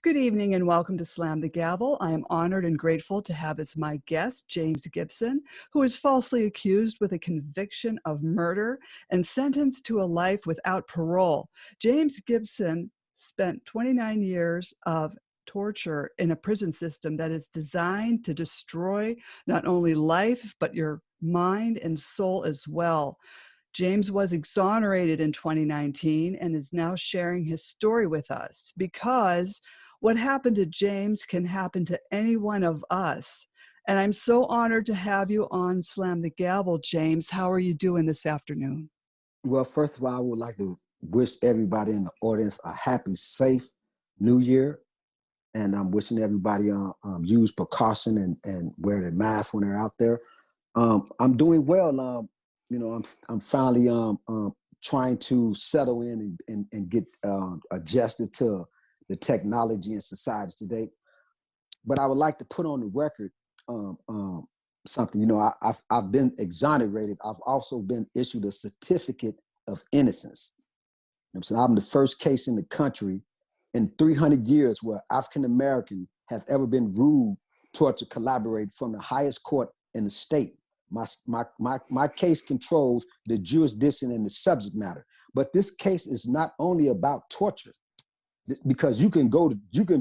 Good evening and welcome to Slam the Gavel. I am honored and grateful to have as my guest James Gibson, who is falsely accused with a conviction of murder and sentenced to a life without parole. James Gibson spent 29 years of torture in a prison system that is designed to destroy not only life, but your mind and soul as well. James was exonerated in 2019 and is now sharing his story with us because what happened to James can happen to any one of us. And I'm so honored to have you on Slam the Gavel, James. How are you doing this afternoon? Well, first of all, I would like to wish everybody in the audience a happy, safe New Year. And I'm wishing everybody use precaution and wear their mask when they're out there. I'm doing well. I'm finally trying to settle in and get adjusted to the technology and society today. But I would like to put on the record something. I've been exonerated. I've also been issued a certificate of innocence. I'm the first case in the country in 300 years where African American has ever been ruled, tortured, collaborated from the highest court in the state. My case controls the jurisdiction and the subject matter. But this case is not only about torture, because you can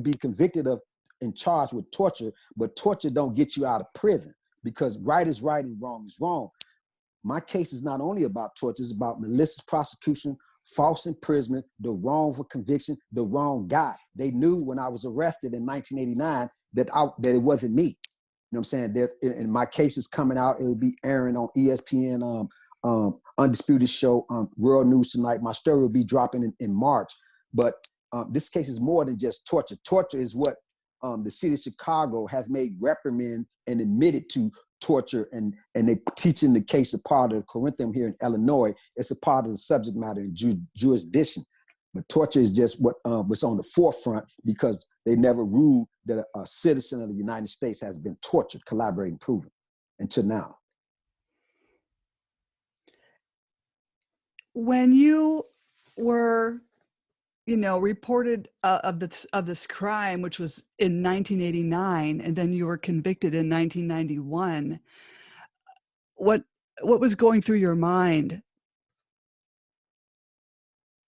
be convicted of and charged with torture, but torture don't get you out of prison, because right is right and wrong is wrong. My case is not only about torture, it's about malicious prosecution, false imprisonment, the wrongful conviction, the wrong guy. They knew when I was arrested in 1989 that it wasn't me. You know what I'm saying? And my case is coming out. It will be airing on ESPN, Undisputed Show, World News Tonight. My story will be dropping in March. But this case is more than just torture. Torture is what the city of Chicago has made reprimand and admitted to torture, and they teaching the case a part of the curriculum here in Illinois. It's a part of the subject matter and jurisdiction. But torture is just what was on the forefront, because they never ruled that a citizen of the United States has been tortured, collaborating, proven until now. When you were, reported of this crime, which was in 1989, and then you were convicted in 1991, what was going through your mind?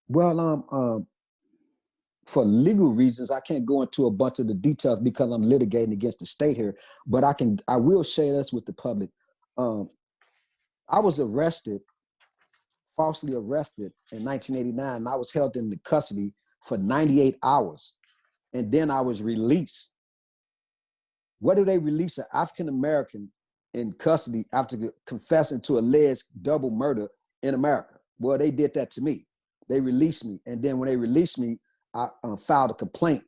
Well, for legal reasons, I can't go into a bunch of the details because I'm litigating against the state here, but I will share this with the public. I was falsely arrested in 1989, and I was held in custody for 98 hours. And then I was released. What do they release an African-American in custody after confessing to alleged double murder in America? Well, they did that to me. They released me. And then when they released me, I filed a complaint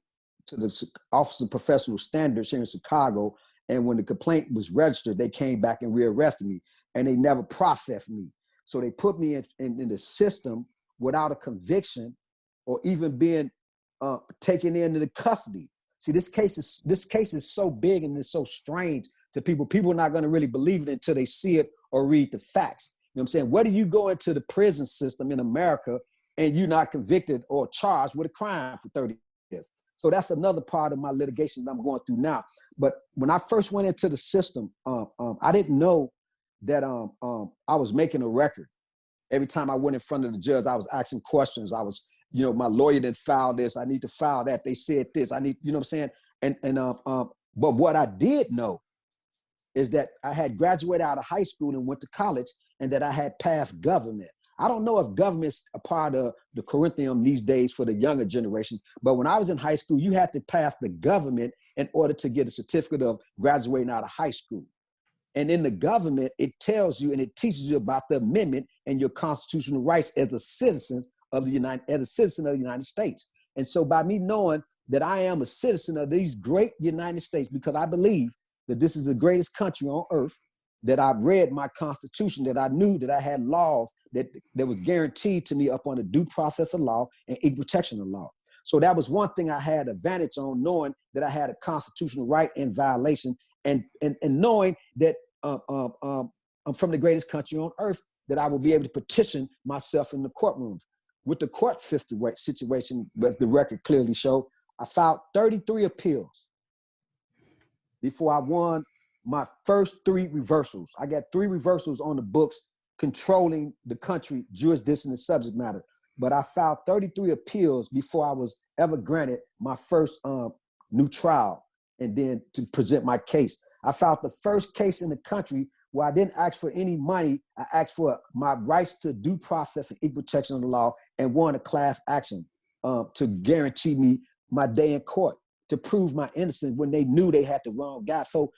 to the Office of Professional Standards here in Chicago. And when the complaint was registered, they came back and rearrested me, and they never processed me. So they put me in the system without a conviction or even being taken into the custody. See, this case is so big and it's so strange to people. People are not going to really believe it until they see it or read the facts. You know what I'm saying? Whether you go into the prison system in America and you're not convicted or charged with a crime for 30 years. So that's another part of my litigation that I'm going through now. But when I first went into the system, I didn't know that I was making a record. Every time I went in front of the judge, I was asking questions. I was, my lawyer didn't file this. I need to file that. They said this. I need, you know what I'm saying? But what I did know is that I had graduated out of high school and went to college, and that I had passed government. I don't know if government's a part of the curriculum these days for the younger generation, but when I was in high school, you had to pass the government in order to get a certificate of graduating out of high school. And in the government, it tells you and it teaches you about the amendment and your constitutional rights as a citizen of the United States. And so by me knowing that I am a citizen of these great United States, because I believe that this is the greatest country on earth, that I've read my Constitution, that I knew that I had laws that was guaranteed to me up on the due process of law and equal protection of law. So that was one thing I had advantage on, knowing that I had a constitutional right in violation, and knowing that I'm from the greatest country on earth, that I will be able to petition myself in the courtrooms. With the court situation, but the record clearly showed, I filed 33 appeals before I won my first 3 reversals. I got 3 reversals on the books controlling the country, jurisdiction, and subject matter. But I filed 33 appeals before I was ever granted my first new trial and then to present my case. I filed the first case in the country where I didn't ask for any money. I asked for my rights to due process and equal protection of the law and won a class action to guarantee me my day in court, to prove my innocence when they knew they had the wrong guy. So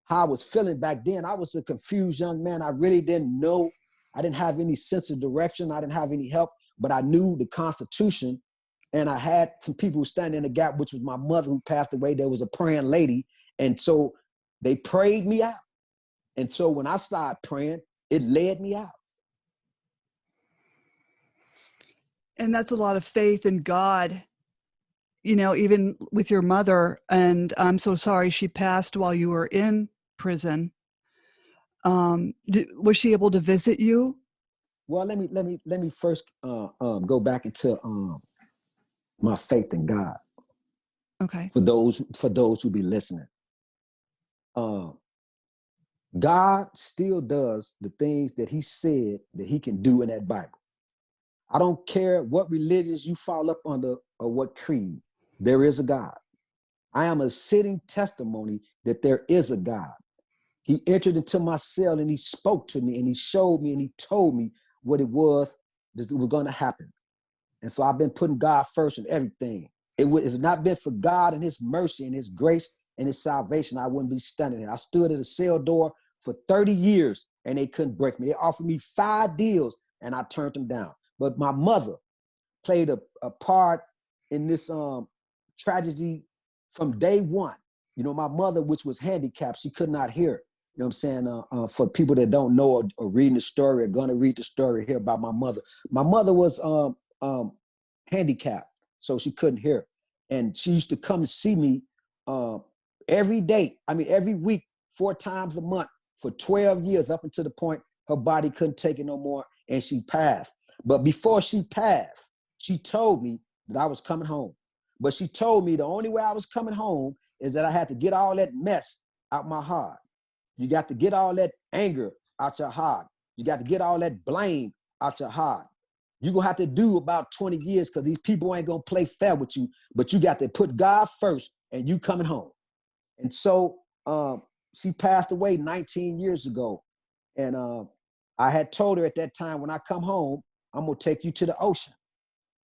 how I was feeling back then, I was a confused young man. I really didn't know. I didn't have any sense of direction. I didn't have any help, but I knew the Constitution. And I had some people standing in the gap, which was my mother who passed away. There was a praying lady. And so they prayed me out. And so when I started praying, it led me out. And that's a lot of faith in God, you know, even with your mother. And I'm so sorry she passed while you were in prison. Was she able to visit you? Well, let me first go back into my faith in God. Okay. For those who be listening, God still does the things that He said that He can do in that Bible. I don't care what religions you fall up under or what creed. There is a God. I am a sitting testimony that there is a God. He entered into my cell and He spoke to me and He showed me and He told me what it was that was going to happen. And so I've been putting God first in everything. If it had not been for God and His mercy and His grace and His salvation, I wouldn't be standing here. I stood at a cell door for 30 years and they couldn't break me. They offered me 5 deals and I turned them down. But my mother played a part in this tragedy from day one. You know, my mother, which was handicapped, she could not hear. You know what I'm saying? For people that don't know or reading the story or gonna read the story here about my mother. My mother was handicapped, so she couldn't hear. And she used to come and see me every day. I mean, every week, 4 times a month for 12 years, up until the point her body couldn't take it no more and she passed. But before she passed, she told me that I was coming home. But she told me the only way I was coming home is that I had to get all that mess out my heart. You got to get all that anger out your heart. You got to get all that blame out your heart. You're going to have to do about 20 years because these people ain't going to play fair with you, but you got to put God first and you coming home. And so she passed away 19 years ago. And I had told her at that time, when I come home, I'm going to take you to the ocean.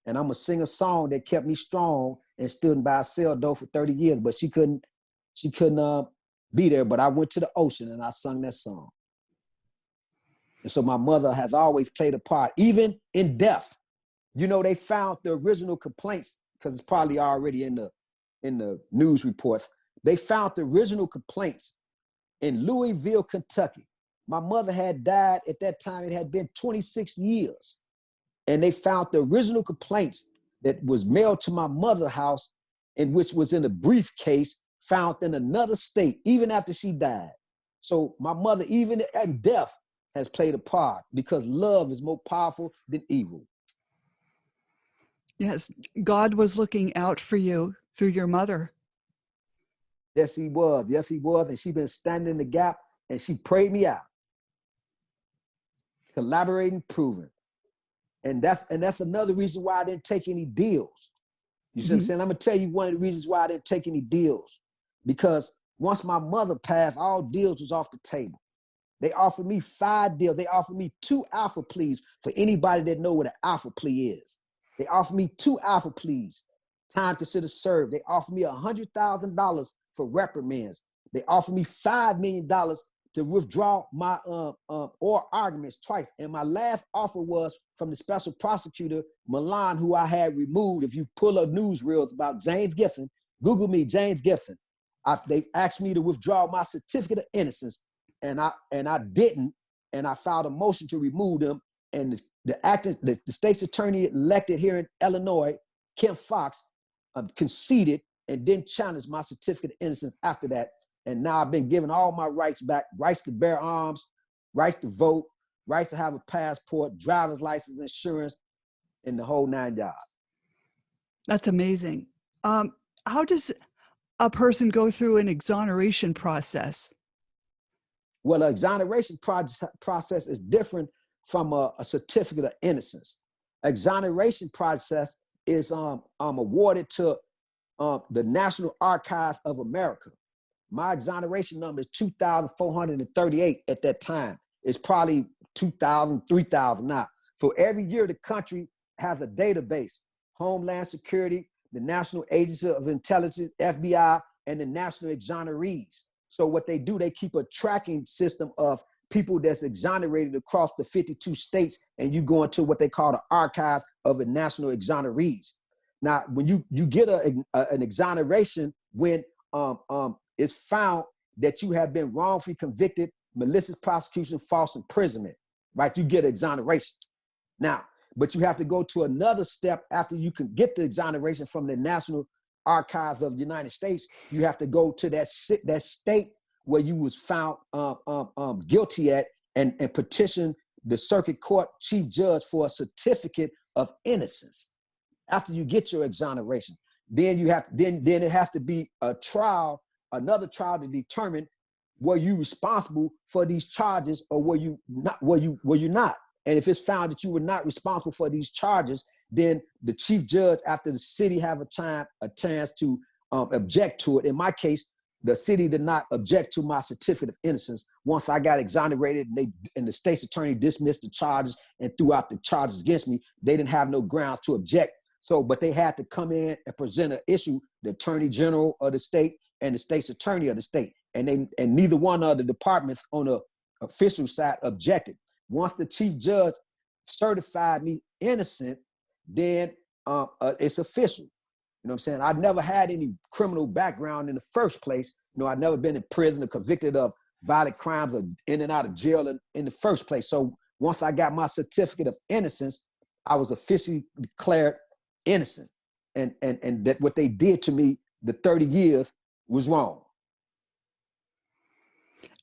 And I'm going to sing a song that kept me strong and stood by a cell door for 30 years, but she couldn't be there. But I went to the ocean and I sung that song. And so my mother has always played a part, even in death. You know, they found the original complaints, because it's probably already in the news reports. They found the original complaints in Louisville, Kentucky. My mother had died at that time. It had been 26 years. And they found the original complaints that was mailed to my mother's house, and which was in a briefcase found in another state, even after she died. So my mother, even at death, has played a part because love is more powerful than evil. Yes, God was looking out for you through your mother. Yes, He was. Yes, He was. And she's been standing in the gap and she prayed me out. Collaborating, proving. And that's another reason why I didn't take any deals. You see what I'm saying? I'm going to tell you one of the reasons why I didn't take any deals. Because once my mother passed, all deals was off the table. They offered me 5 deals. They offered me 2 alpha pleas for anybody that know what an alpha plea is. They offered me 2 alpha pleas, time considered served. They offered me $100,000 for reprimands. They offered me $5 million to withdraw my oral arguments twice. And my last offer was from the special prosecutor, Milan, who I had removed. If you pull up newsreels about James Gibson, Google me, James Gibson. They asked me to withdraw my certificate of innocence, and I didn't, and I filed a motion to remove them. And the state's attorney elected here in Illinois, Kim Fox, conceded and didn't challenge my certificate of innocence after that. And now I've been given all my rights back: rights to bear arms, rights to vote, rights to have a passport, driver's license, insurance, and the whole 9 yards. That's amazing. how does a person go through an exoneration process? Well, an exoneration process is different from a certificate of innocence. Exoneration process is awarded to the National Archives of America. My exoneration number is 2,438 at that time. It's probably 2,000, 3,000 now. So every year the country has a database: Homeland Security, the National Agency of Intelligence, FBI, and the National Exonerees. So what they do, they keep a tracking system of people that's exonerated across the 52 states, and you go into what they call the archive of the National Exonerees. Now, when you get an exoneration, when it's found that you have been wrongfully convicted, malicious prosecution, false imprisonment, right? You get exoneration. Now, but you have to go to another step after you can get the exoneration from the National Archives of the United States. You have to go to that state where you was found guilty at, and petition the circuit court chief judge for a certificate of innocence. After you get your exoneration, then you have then it has to be a trial, another trial, to determine were you responsible for these charges or were you not. And if it's found that you were not responsible for these charges, then the chief judge, after the city have a chance to object to it. In my case, the city did not object to my certificate of innocence. Once I got exonerated, and the state's attorney dismissed the charges and threw out the charges against me, they didn't have no grounds to object. So, but they had to come in and present an issue, the attorney general of the state and the state's attorney of the state. And neither one of the departments on the official side objected. Once the chief judge certified me innocent, then it's official. You know what I'm saying? I'd never had any criminal background in the first place. You know, I'd never been in prison or convicted of violent crimes or in and out of jail in the first place. So once I got my certificate of innocence, I was officially declared innocent. And that what they did to me, the 30 years, was wrong.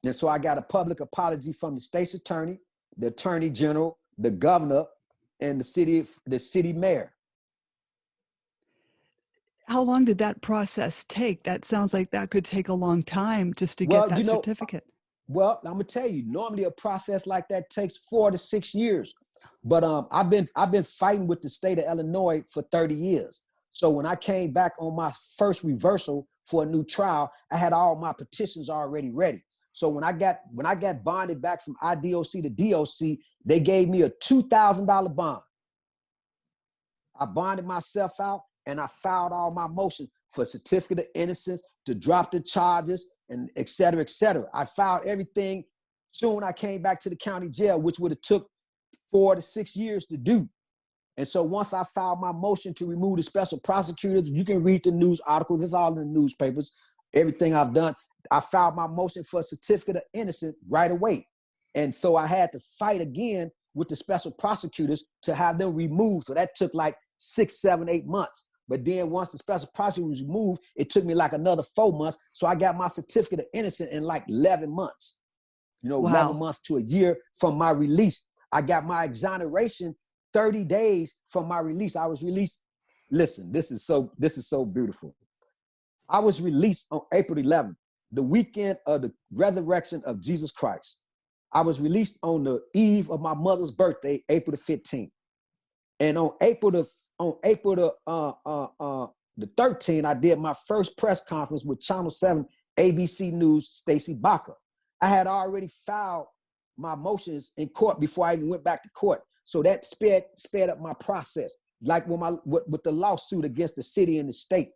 And so I got a public apology from the state's attorney, the attorney general, the governor, and the city mayor. How long did that process take? That sounds like that could take a long time just to get that certificate. Well, I'm gonna tell you, normally a process like that takes 4 to 6 years. But I've been fighting with the state of Illinois for 30 years. So when I came back on my first reversal for a new trial, I had all my petitions already ready. So when I got bonded back from IDOC to DOC, they gave me a $2,000 bond. I bonded myself out and I filed all my motions for certificate of innocence, to drop the charges, and et cetera, et cetera. I filed everything. Soon I came back to the county jail, which would have took 4 to 6 years to do. And so once I filed my motion to remove the special prosecutors, you can read the news articles, it's all in the newspapers, everything I've done. I filed my motion for a certificate of innocence right away. And so I had to fight again with the special prosecutors to have them removed. So that took like 6, 7, 8 months. But then once the special prosecutor was removed, it took me like another 4 months. So I got my certificate of innocence in like 11 months. You know, wow. 11 months to a year from my release. I got my exoneration 30 days from my release. I was released. Listen, this is so beautiful. I was released on April 11th, the weekend of the resurrection of Jesus Christ. I was released on the eve of my mother's birthday, April the 15th. And on April the 13th, I did my first press conference with Channel 7 ABC News, Stacey Baca. I had already filed my motions in court before I even went back to court. So that sped up my process. Like with the lawsuit against the city and the state,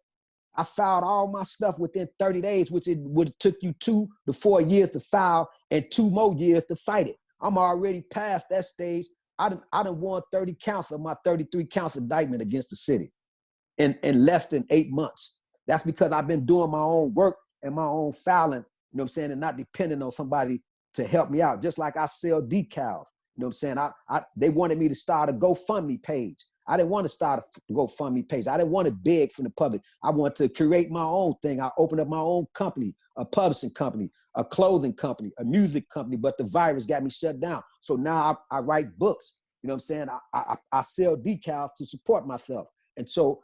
I filed all my stuff within 30 days, which it would have took you 2 to 4 years to file and 2 more years to fight it. I'm already past that stage. I done won 30 counts of my 33 counts indictment against the city in less than 8 months. That's because I've been doing my own work and my own filing, you know what I'm saying, and not depending on somebody to help me out. Just like I sell decals, you know what I'm saying? They wanted me to start a GoFundMe page. I didn't want to start a GoFundMe page. I didn't want to beg from the public. I want to create my own thing. I opened up my own company, a publishing company, a clothing company, a music company, but the virus got me shut down. So now I write books. You know what I'm saying? I sell decals to support myself. And so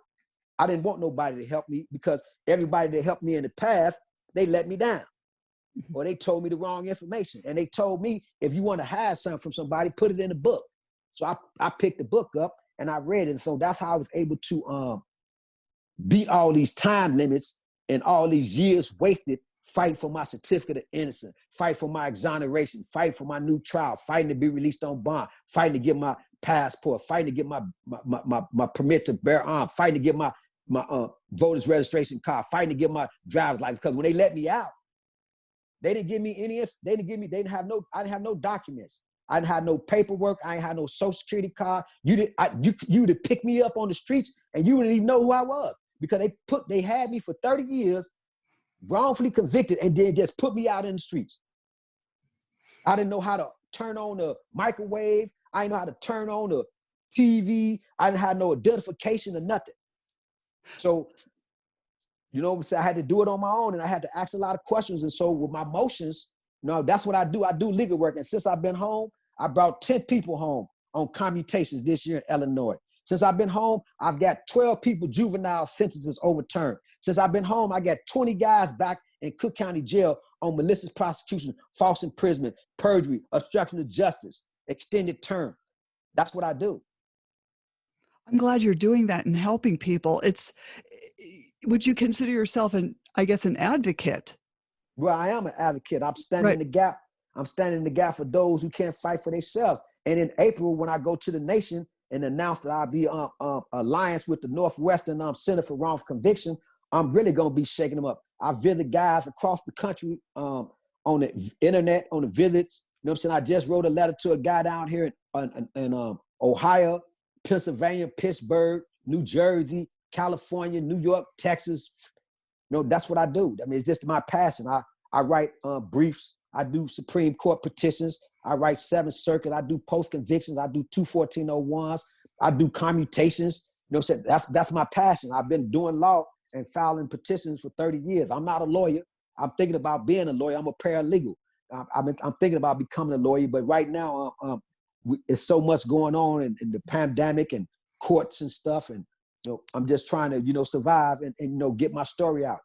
I didn't want nobody to help me because everybody that helped me in the past, they let me down or they told me the wrong information. And they told me, if you want to hide something from somebody, put it in a book. So I picked the book up and I read it. And so that's how I was able to beat all these time limits and all these years wasted fighting for my certificate of innocence, fight for my exoneration, fight for my new trial, fighting to be released on bond, fighting to get my passport, fighting to get my permit to bear arms, fighting to get my voter's registration card, fighting to get my driver's license. Because when they let me out, they didn't give me any, I didn't have no documents. I didn't have no paperwork. I ain't had no social security card. You would have picked me up on the streets and you wouldn't even know who I was because they had me for 30 years, wrongfully convicted, and then just put me out in the streets. I didn't know how to turn on the microwave. I didn't know how to turn on the TV. I didn't have no identification or nothing. So, you know what I'm saying? I had to do it on my own and I had to ask a lot of questions. And so with my motions, that's what I do. I do legal work. And since I've been home, I brought 10 people home on commutations this year in Illinois. Since I've been home, I've got 12 people juvenile sentences overturned. Since I've been home, I got 20 guys back in Cook County Jail on malicious prosecution, false imprisonment, perjury, obstruction of justice, extended term. That's what I do. I'm glad you're doing that and helping people. Would you consider yourself an advocate? Well, I am an advocate. I'm standing Right. in the gap. I'm standing in the gap for those who can't fight for themselves. And in April, when I go to the nation and announce that I'll be alliance with the Northwestern Center for Wrongful Conviction, I'm really going to be shaking them up. I visit guys across the country on the internet, on the visits. You know what I'm saying? I just wrote a letter to a guy down here in Ohio, Pennsylvania, Pittsburgh, New Jersey, California, New York, Texas. That's what I do. I mean, it's just my passion. I write briefs. I do Supreme Court petitions. I write Seventh Circuit. I do post convictions. I do 21401s. I do commutations. You know what I'm saying? That's my passion. I've been doing law and filing petitions for 30 years. I'm not a lawyer. I'm thinking about being a lawyer. I'm a paralegal. I'm thinking about becoming a lawyer, but right now, it's so much going on in the pandemic and courts and stuff. And I'm just trying to, survive and get my story out.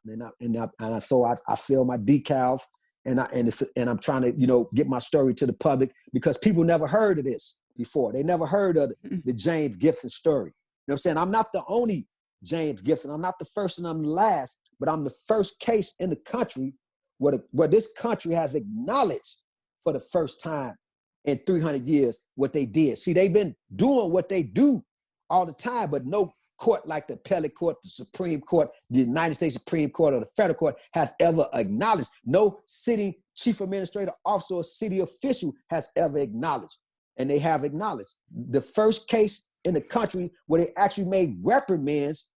So I sell my decals and I'm trying to, get my story to the public because people never heard of this before. They never heard of the James Gibson story. You know what I'm saying? I'm not the only James Gibson. I'm not the first and I'm the last, but I'm the first case in the country where this country has acknowledged for the first time in 300 years what they did. See, they've been doing what they do all the time, but no court like the appellate court, the Supreme Court, the United States Supreme Court, or the federal court has ever acknowledged. No sitting chief administrative officer or city official has ever acknowledged. And they have acknowledged. The first case in the country where they actually made reprimands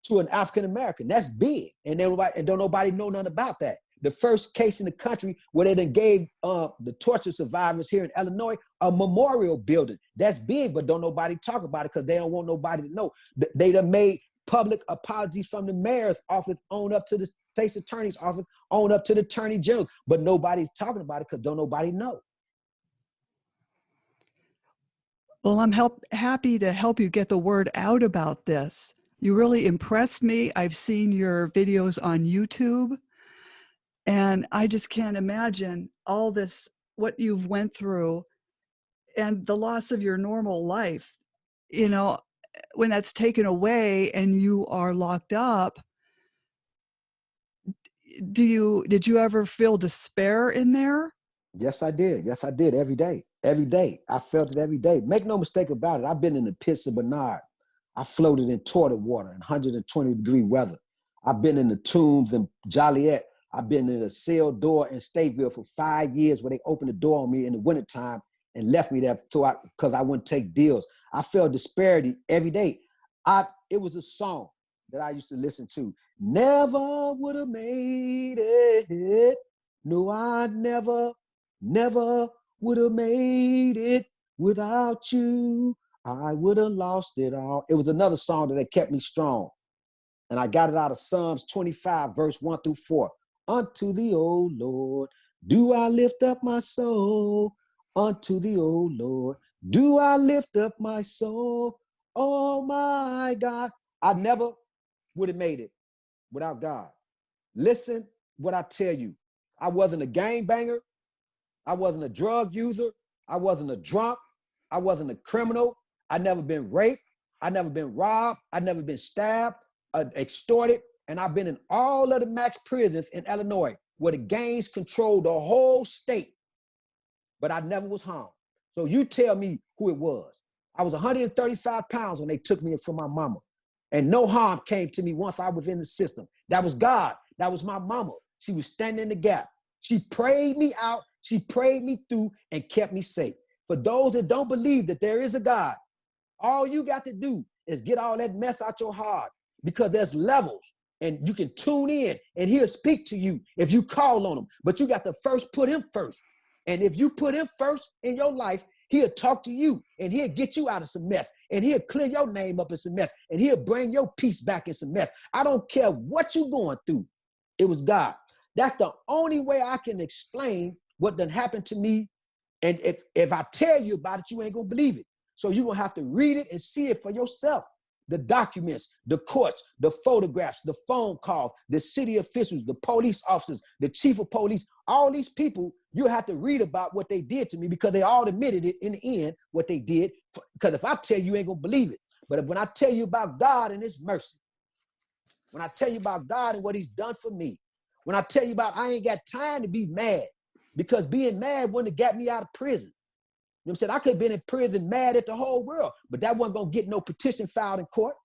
to an African American. That's big. And don't nobody know nothing about that. The first case in the country where they then gave the torture survivors here in Illinois a memorial building. That's big, but don't nobody talk about it because they don't want nobody to know. They done made public apologies from the mayor's office on up to the state's attorney's office, on up to the attorney general, but nobody's talking about it because don't nobody know. Well, I'm happy to help you get the word out about this. You really impressed me. I've seen your videos on YouTube. And I just can't imagine all this, what you've went through and the loss of your normal life, when that's taken away and you are locked up. Did you ever feel despair in there? Yes, I did. Yes, I did. Every day. Every day. I felt it every day. Make no mistake about it. I've been in the pits of Bernard. I floated in toilet water in 120-degree weather. I've been in the tombs in Joliet. I've been in a cell door in Stateville for 5 years where they opened the door on me in the wintertime and left me there because I wouldn't take deals. I felt disparity every day. It was a song that I used to listen to. Never would have made it. No, I never would have made it without you. I would have lost it all. It was another song that kept me strong. And I got it out of Psalms 25, verse 1-4. Unto the old Lord, do I lift up my soul? Unto the old Lord, do I lift up my soul? Oh my God. I never would have made it without God. Listen what I tell you. I wasn't a gangbanger. I wasn't a drug user. I wasn't a drunk. I wasn't a criminal. I never been raped. I never been robbed. I never been stabbed, extorted. And I've been in all of the max prisons in Illinois where the gangs controlled the whole state. But I never was harmed. So you tell me who it was. I was 135 pounds when they took me from my mama. And no harm came to me once I was in the system. That was God. That was my mama. She was standing in the gap. She prayed me out. She prayed me through and kept me safe. For those that don't believe that there is a God, all you got to do is get all that mess out your heart, because there's levels and you can tune in and he'll speak to you if you call on him. But you got to first put him first. And if you put him first in your life, he'll talk to you and he'll get you out of some mess and he'll clear your name up in some mess and he'll bring your peace back in some mess. I don't care what you're going through. It was God. That's the only way I can explain what done happened to me. And if I tell you about it, you ain't gonna believe it. So you're gonna have to read it and see it for yourself. The documents, the courts, the photographs, the phone calls, the city officials, the police officers, the chief of police, all these people, you have to read about what they did to me, because they all admitted it in the end, what they did. Because if I tell you, you ain't gonna believe it. But when I tell you about God and his mercy, when I tell you about God and what he's done for me, when I tell you about I ain't got time to be mad, because being mad wouldn't have got me out of prison. You know what I'm saying? I could have been in prison mad at the whole world, but that wasn't gonna get no petition filed in court.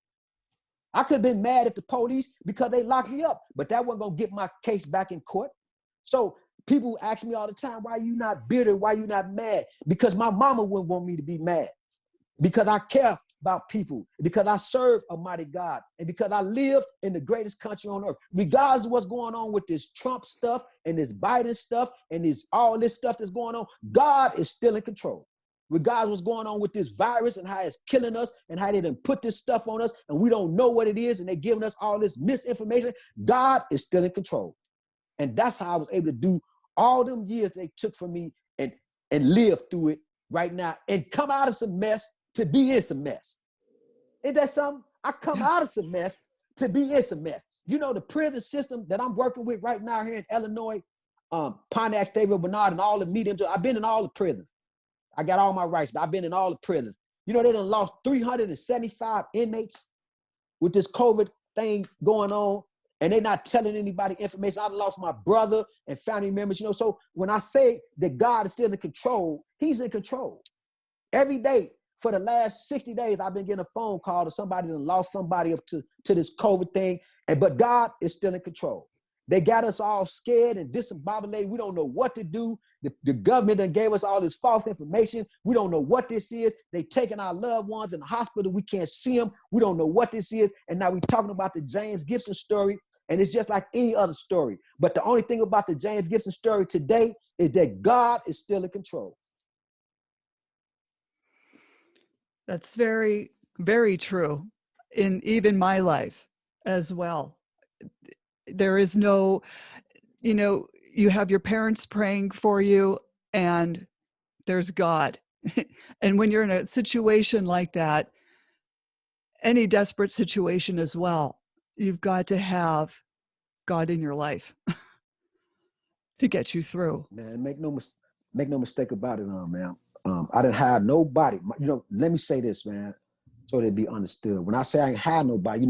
I could have been mad at the police because they locked me up, but that wasn't gonna get my case back in court. So people ask me all the time, why are you not bitter? Why are you not mad? Because my mama wouldn't want me to be mad. Because I care about people, because I serve a mighty God, and because I live in the greatest country on earth. Regardless of what's going on with this Trump stuff and this Biden stuff and all this stuff that's going on, God is still in control. Regardless of what's going on with this virus and how it's killing us and how they done put this stuff on us and we don't know what it is and they're giving us all this misinformation, God is still in control. And that's how I was able to do all them years they took from me and live through it right now and come out of some mess to be in some mess. Ain't that something? I come out of some mess to be in some mess. You know, the prison system that I'm working with right now here in Illinois, Pontiac, Stateville, Bernard, and all the mediums, I've been in all the prisons. I got all my rights, but I've been in all the prisons. You know, they done lost 375 inmates with this COVID thing going on, and they're not telling anybody information. I lost my brother and family members, you know. So when I say that God is still in control, he's in control. Every day for the last 60 days, I've been getting a phone call to somebody that lost somebody up to this COVID thing, but God is still in control. They got us all scared and discombobulated. We don't know what to do. The government done gave us all this false information. We don't know what this is. They taking our loved ones in the hospital. We can't see them. We don't know what this is. And now we're talking about the James Gibson story, and it's just like any other story. But the only thing about the James Gibson story today is that God is still in control. That's very, very true in even my life as well. There is no, you have your parents praying for you and there's God. And when you're in a situation like that, any desperate situation as well, you've got to have God in your life to get you through. Man, make no mistake about it, man. I didn't have nobody. Let me say this, man, so that it be understood. When I say I ain't had nobody,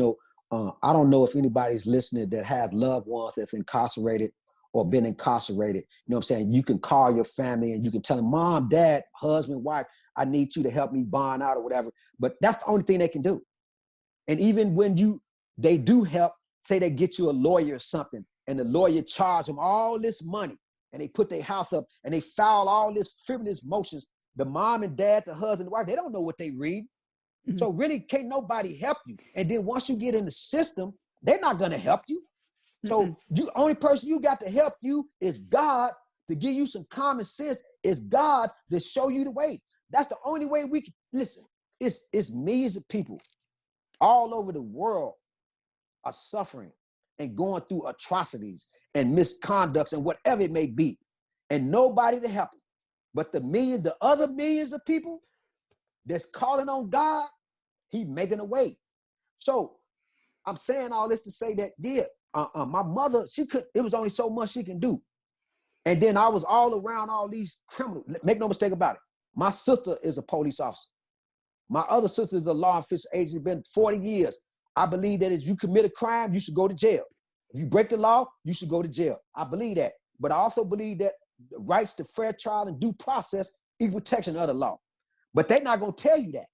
I don't know if anybody's listening that has loved ones that's incarcerated or been incarcerated. You know what I'm saying? You can call your family and you can tell them, mom, dad, husband, wife, I need you to help me bond out or whatever. But that's the only thing they can do. And even when they do help, say they get you a lawyer or something, and the lawyer charge them all this money, and they put their house up, and they file all this frivolous motions. The mom and dad, the husband, the wife, they don't know what they read. Mm-hmm. So really can't nobody help you. And then once you get in the system, they're not gonna help you. Mm-hmm. So only person you got to help you is God, to give you some common sense, is God to show you the way. That's the only way we can, listen, it's millions of people all over the world are suffering and going through atrocities and misconducts and whatever it may be, and nobody to help them. But the other millions of people that's calling on God, He's making a way. So I'm saying all this to say that, yeah, my mother, it was only so much she can do. And then I was all around all these criminals. Make no mistake about it. My sister is a police officer. My other sister is a law enforcement agent, been 40 years. I believe that if you commit a crime, you should go to jail. If you break the law, you should go to jail. I believe that. But I also believe that the rights to fair trial and due process, equal protection of the law. But they're not going to tell you that.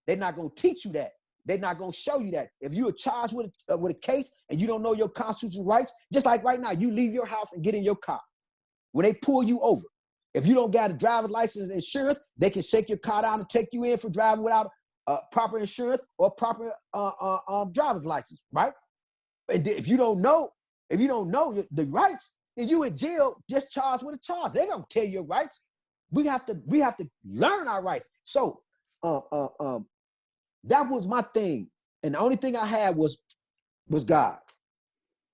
They're not going to teach you that. They're not going to show you that. If you are charged with a case and you don't know your constitutional rights, just like right now, you leave your house and get in your car. When they pull you over, if you don't got a driver's license and insurance, they can shake your car down and take you in for driving without proper insurance or proper driver's license, right? And if you don't know the rights, then you in jail just charged with a charge. They don't tell you your rights. We have to learn our rights. So that was my thing, and the only thing I had was God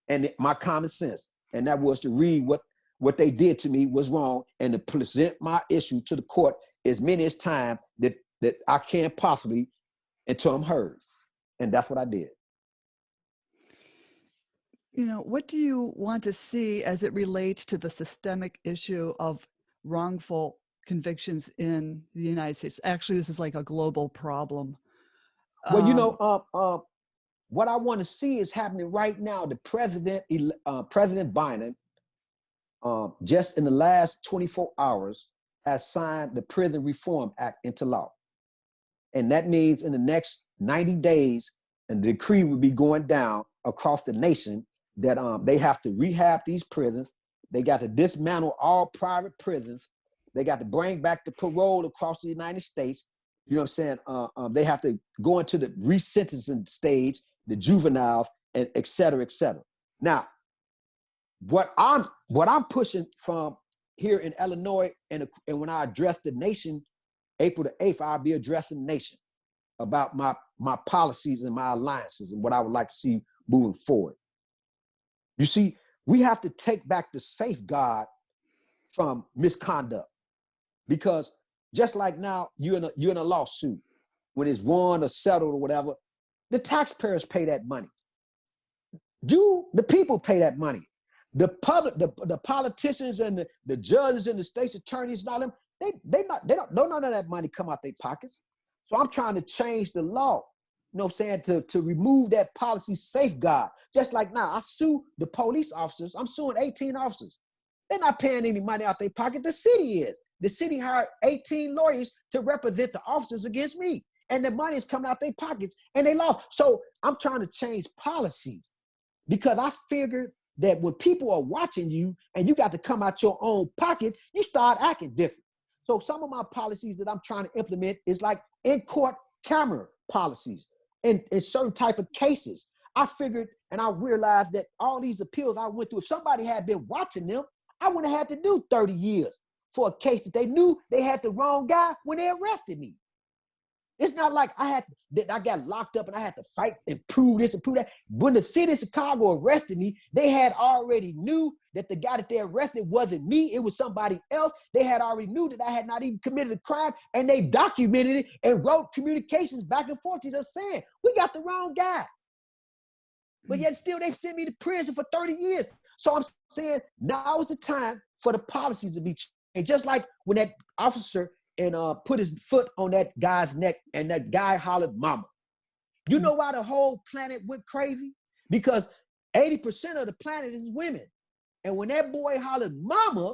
and my common sense, and that was to read what they did to me was wrong and to present my issue to the court as many as time that I can possibly until I'm heard. And that's what I did. What do you want to see as it relates to the systemic issue of wrongful convictions in the United States? Actually, this is like a global problem. Well, what I want to see is happening right now. The President Biden, just in the last 24 hours, has signed the Prison Reform Act into law. And that means in the next 90 days, a decree will be going down across the nation that they have to rehab these prisons. They got to dismantle all private prisons. They got to bring back the parole across the United States. You know what I'm saying? They have to go into the resentencing stage, the juveniles, and et cetera, et cetera. Now, what I'm pushing from here in Illinois, and when I address the nation, April the 8th, I'll be addressing the nation about my policies and my alliances and what I would like to see moving forward. You see, we have to take back the safeguard from misconduct, because just like now, you're in a lawsuit, when it's won or settled or whatever, the taxpayers pay that money. The people pay that money. The public, the politicians and the judges and the state's attorneys and all them, they don't none of that money come out their pockets. So I'm trying to change the law, you know what I'm saying, to remove that policy safeguard. Just like now, I sue the police officers. I'm suing 18 officers. They're not paying any money out their pocket. The city is. The city hired 18 lawyers to represent the officers against me. And the money is coming out their pockets and they lost. So I'm trying to change policies, because I figured that when people are watching you and you got to come out your own pocket, you start acting different. So some of my policies that I'm trying to implement is like in-court camera policies in certain type of cases. I figured and I realized that all these appeals I went through, if somebody had been watching them, I wouldn't have had to do 30 years for a case that they knew they had the wrong guy when they arrested me. It's not like I got locked up and I had to fight and prove this and prove that. When the city of Chicago arrested me, they had already knew that the guy that they arrested wasn't me. It was somebody else. They had already knew that I had not even committed a crime, and they documented it and wrote communications back and forth just saying, we got the wrong guy. But yet still they sent me to prison for 30 years. So I'm saying now is the time for the policies to be changed. Just like when that officer put his foot on that guy's neck and that guy hollered mama. You know why the whole planet went crazy? Because 80% of the planet is women. And when that boy hollered mama,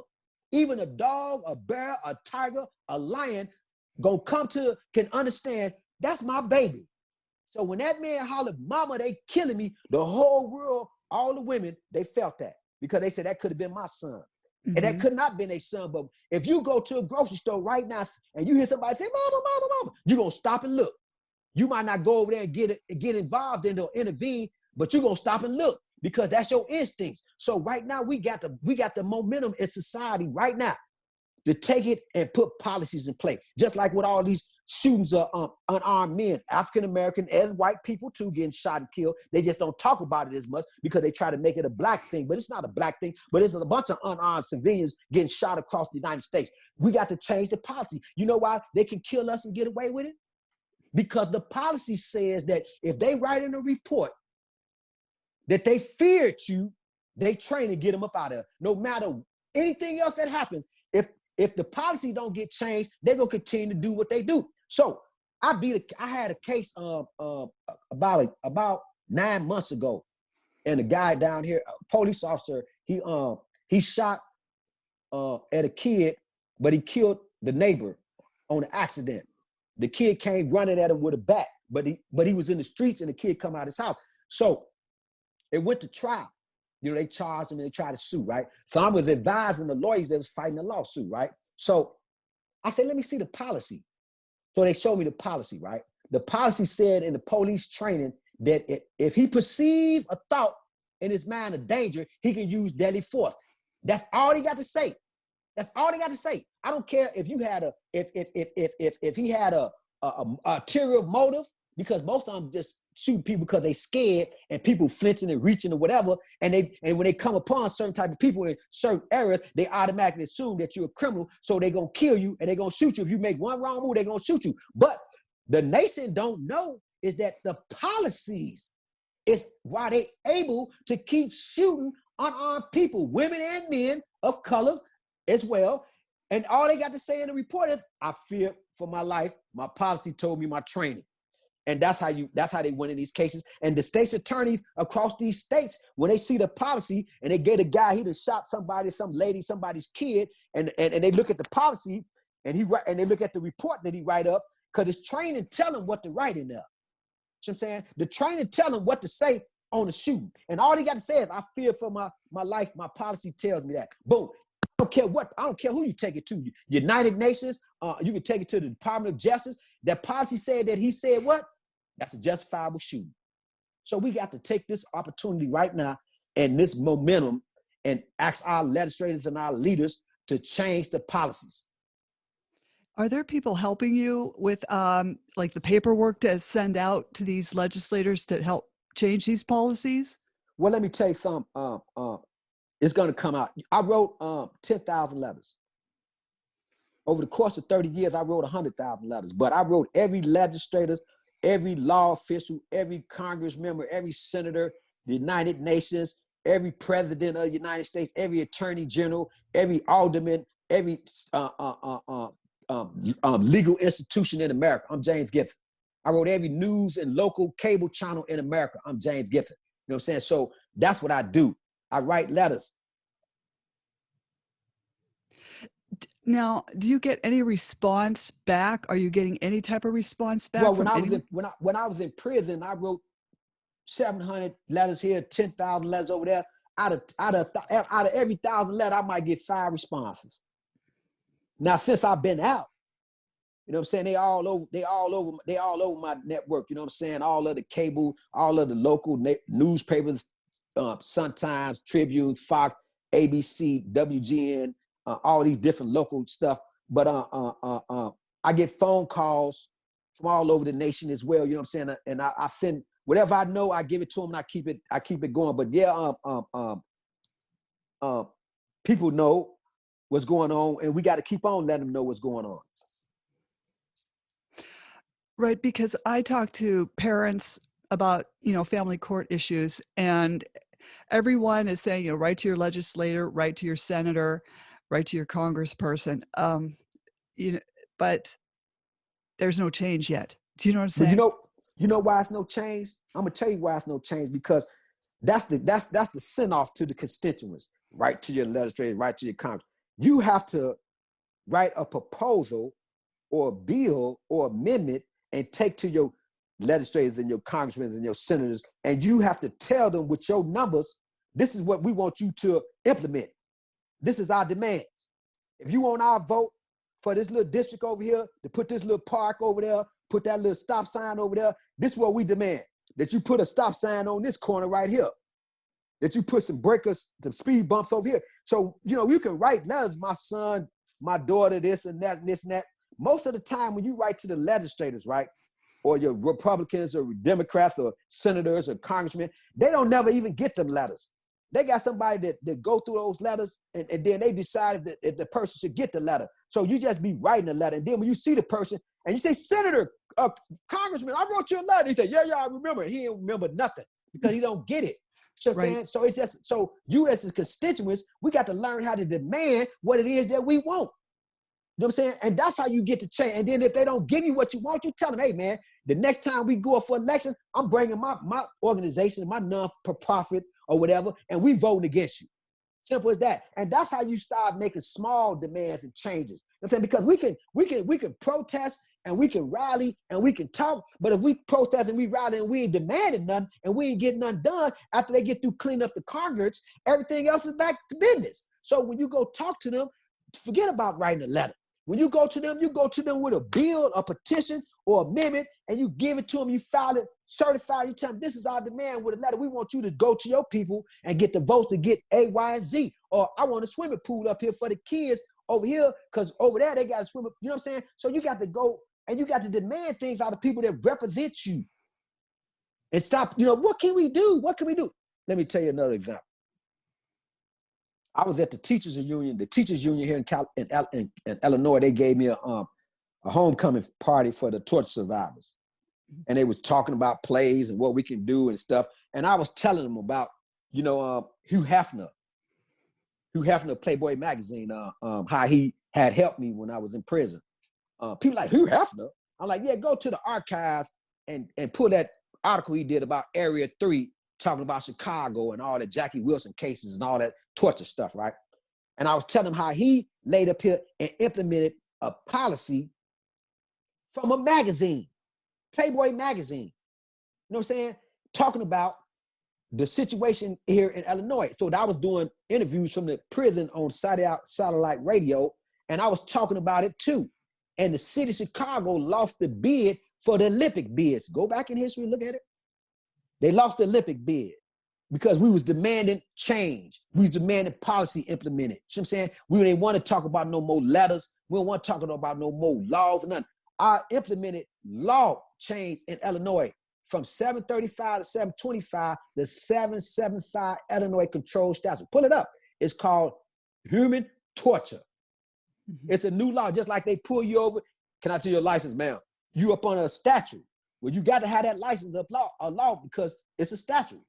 even a dog, a bear, a tiger, a lion can understand that's my baby. So when that man hollered mama, they killing me, the whole world, all the women, they felt that, because they said that could have been my son. Mm-hmm. And that could not have been a son. But if you go to a grocery store right now and you hear somebody say, mama, mama, mama, you're going to stop and look. You might not go over there and get involved in or intervene, but you're going to stop and look, because that's your instincts. So right now we got the momentum in society right now to take it and put policies in place. Just like with all these shootings of unarmed men, African-American as white people too, getting shot and killed. They just don't talk about it as much because they try to make it a black thing, but it's not a black thing, but it's a bunch of unarmed civilians getting shot across the United States. We got to change the policy. You know why they can kill us and get away with it? Because the policy says that if they write in a report that they feared you, they train to get them up out of there. No matter anything else that happens, if the policy don't get changed, they're gonna continue to do what they do. So I had a case about 9 months ago, and a guy down here, a police officer, he shot at a kid, but he killed the neighbor on an accident. The kid came running at him with a bat, but he was in the streets, and the kid come out of his house. So it went to trial. You know, they charged him and they tried to sue, right? So I was advising the lawyers that was fighting the lawsuit, right? So I said, let me see the policy. So they showed me the policy, right? The policy said in the police training that if he perceive a thought in his mind of danger, he can use deadly force. That's all he got to say. That's all he got to say. I don't care if you had if he had a ulterior motive, because most of them just shoot people because they scared and people flinching and reaching or whatever. And when they come upon certain type of people in certain areas, they automatically assume that you're a criminal. So they're going to kill you and they're going to shoot you. If you make one wrong move, they're going to shoot you. But the nation don't know is that the policies is why they able to keep shooting unarmed people, women and men of color as well. And all they got to say in the report is, I fear for my life. My policy told me my training. And that's how they win in these cases. And the state's attorneys across these states, when they see the policy and they get a guy, he done shot somebody, some lady, somebody's kid, and they look at the policy and they look at the report that he write up, because it's training tell him what to write in there. You know what I'm saying? The training tell him what to say on the shooting. And all he got to say is, I fear for my life. My policy tells me that. Boom. I don't care who you take it to. United Nations, you can take it to the Department of Justice. That policy said that he said what? That's a justifiable shooting. So we got to take this opportunity right now and this momentum and ask our legislators and our leaders to change the policies. Are there people helping you with like the paperwork to send out to these legislators to help change these policies? Well, let me tell you something. It's going to come out. I wrote 10,000 letters. Over the course of 30 years, I wrote 100,000 letters. But I wrote every legislator, every law official, every Congress member, every senator, the United Nations, every president of the United States, every attorney general, every alderman, every legal institution in America. I'm James Gibson. I wrote every news and local cable channel in America. I'm James Gibson. You know what I'm saying? So that's what I do. I write letters. Now, do you get any response back? Are you getting any type of response back? Well, when I was in prison, I wrote 700 letters here, 10,000 letters over there. Out of every 1,000 letters, I might get 5 responses. Now, since I've been out, you know what I'm saying? They all over my network. You know what I'm saying? All of the cable, all of the local newspapers, Sun-Times, Tribune, Fox, ABC, WGN, all these different local stuff. But I get phone calls from all over the nation as well. You know what I'm saying? And I send whatever I know, I give it to them, and I keep it going. But yeah, people know what's going on, and we got to keep on letting them know what's going on. Right, because I talk to parents about, family court issues, and everyone is saying, write to your legislator, write to your senator, write to your congressperson. But there's no change yet. Do you know what I'm saying? But you know why it's no change? I'm gonna tell you why it's no change, because that's the send off to the constituents. Write to your legislator, write to your Congress. You have to write a proposal or a bill or amendment and take to your legislators and your congressmen and your senators, and you have to tell them with your numbers, this is what we want you to implement. This is our demands. If you want our vote for this little district over here, to put this little park over there, put that little stop sign over there, this is what we demand. That you put a stop sign on this corner right here. That you put some breakers, some speed bumps over here. So, you can write letters, my son, my daughter, this and that, and this and that. Most of the time when you write to the legislators, right, or your Republicans or Democrats or senators or congressmen, they don't never even get them letters. They got somebody that go through those letters, and then they decide that the person should get the letter. So you just be writing a letter. And then when you see the person and you say, Senator, Congressman, I wrote you a letter. He said, yeah, I remember. He didn't remember nothing because he don't get it. So I'm Right. saying, so it's just, so you as his constituents, we got to learn how to demand what it is that we want. You know what I'm saying? And that's how you get to change. And then if they don't give you what you want, you tell them, hey man, the next time we go up for election, I'm bringing my organization, my non-profit or whatever, and we voting against you. Simple as that. And that's how you start making small demands and changes. You know what I'm saying? Because we can protest and we can rally and we can talk, but if we protest and we rally and we ain't demanding nothing and we ain't getting nothing done after they get through cleaning up the Congress, everything else is back to business. So when you go talk to them, forget about writing a letter. When you go to them with a bill, a petition, or amendment, and you give it to them, you file it, certified, you tell them, this is our demand with a letter. We want you to go to your people and get the votes to get A, Y, and Z. Or I want a swimming pool up here for the kids over here, because over there they got a swimming, you know what I'm saying? So you got to go and you got to demand things out of people that represent you. And stop, what can we do? What can we do? Let me tell you another example. I was at the teachers union here in Illinois. They gave me a homecoming party for the torture survivors. And they was talking about plays and what we can do and stuff. And I was telling them about, Hugh Hefner, Playboy magazine, how he had helped me when I was in prison. People like, Hugh Hefner? I'm like, yeah, go to the archives and pull that article he did about Area 3, talking about Chicago and all the Jackie Wilson cases and all that torture stuff, right? And I was telling him how he laid up here and implemented a policy from a magazine, Playboy magazine. You know what I'm saying? Talking about the situation here in Illinois. So I was doing interviews from the prison on satellite radio, and I was talking about it too. And the city of Chicago lost the bid for the Olympic bids. Go back in history and look at it. They lost the Olympic bid because we was demanding change. We was demanding policy implemented. You know what I'm saying? We didn't want to talk about no more letters. We don't want to talk about no more laws or nothing. I implemented law change in Illinois from 735 to 725, the 775 Illinois Control Statute. Pull it up. It's called human torture. Mm-hmm. It's a new law, just like they pull you over. Can I see your license, ma'am? You up on a statute. Well, you got to have that license of law because it's a statute.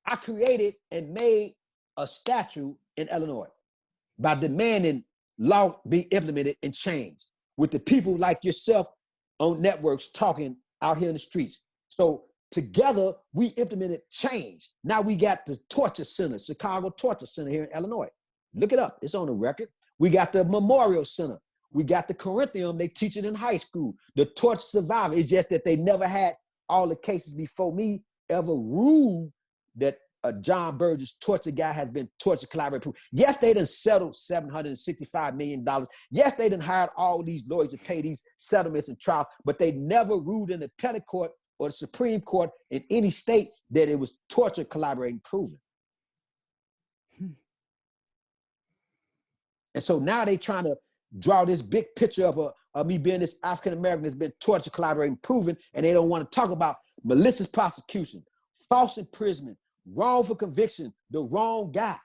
I created and made a statute in Illinois by demanding law be implemented and changed with the people like yourself on networks talking out here in the streets. So together we implemented change. Now we got the torture center, Chicago Torture Center here in Illinois. Look it up, it's on the record. We got the Memorial Center. We got the Corinthium, they teach it in high school. The torture survivor, it's just that they never had all the cases before me ever ruled that a John Burgess torture guy has been torture collaborator. Yes, they done settled $765 million. Yes, they done hired all these lawyers to pay these settlements and trials, but they never ruled in the appellate court or the Supreme Court in any state that it was torture collaborating proven. And so now they trying to draw this big picture of me being this African-American that's been torture collaborating proven, and they don't want to talk about malicious prosecution, false imprisonment, wrongful conviction, the wrong guy.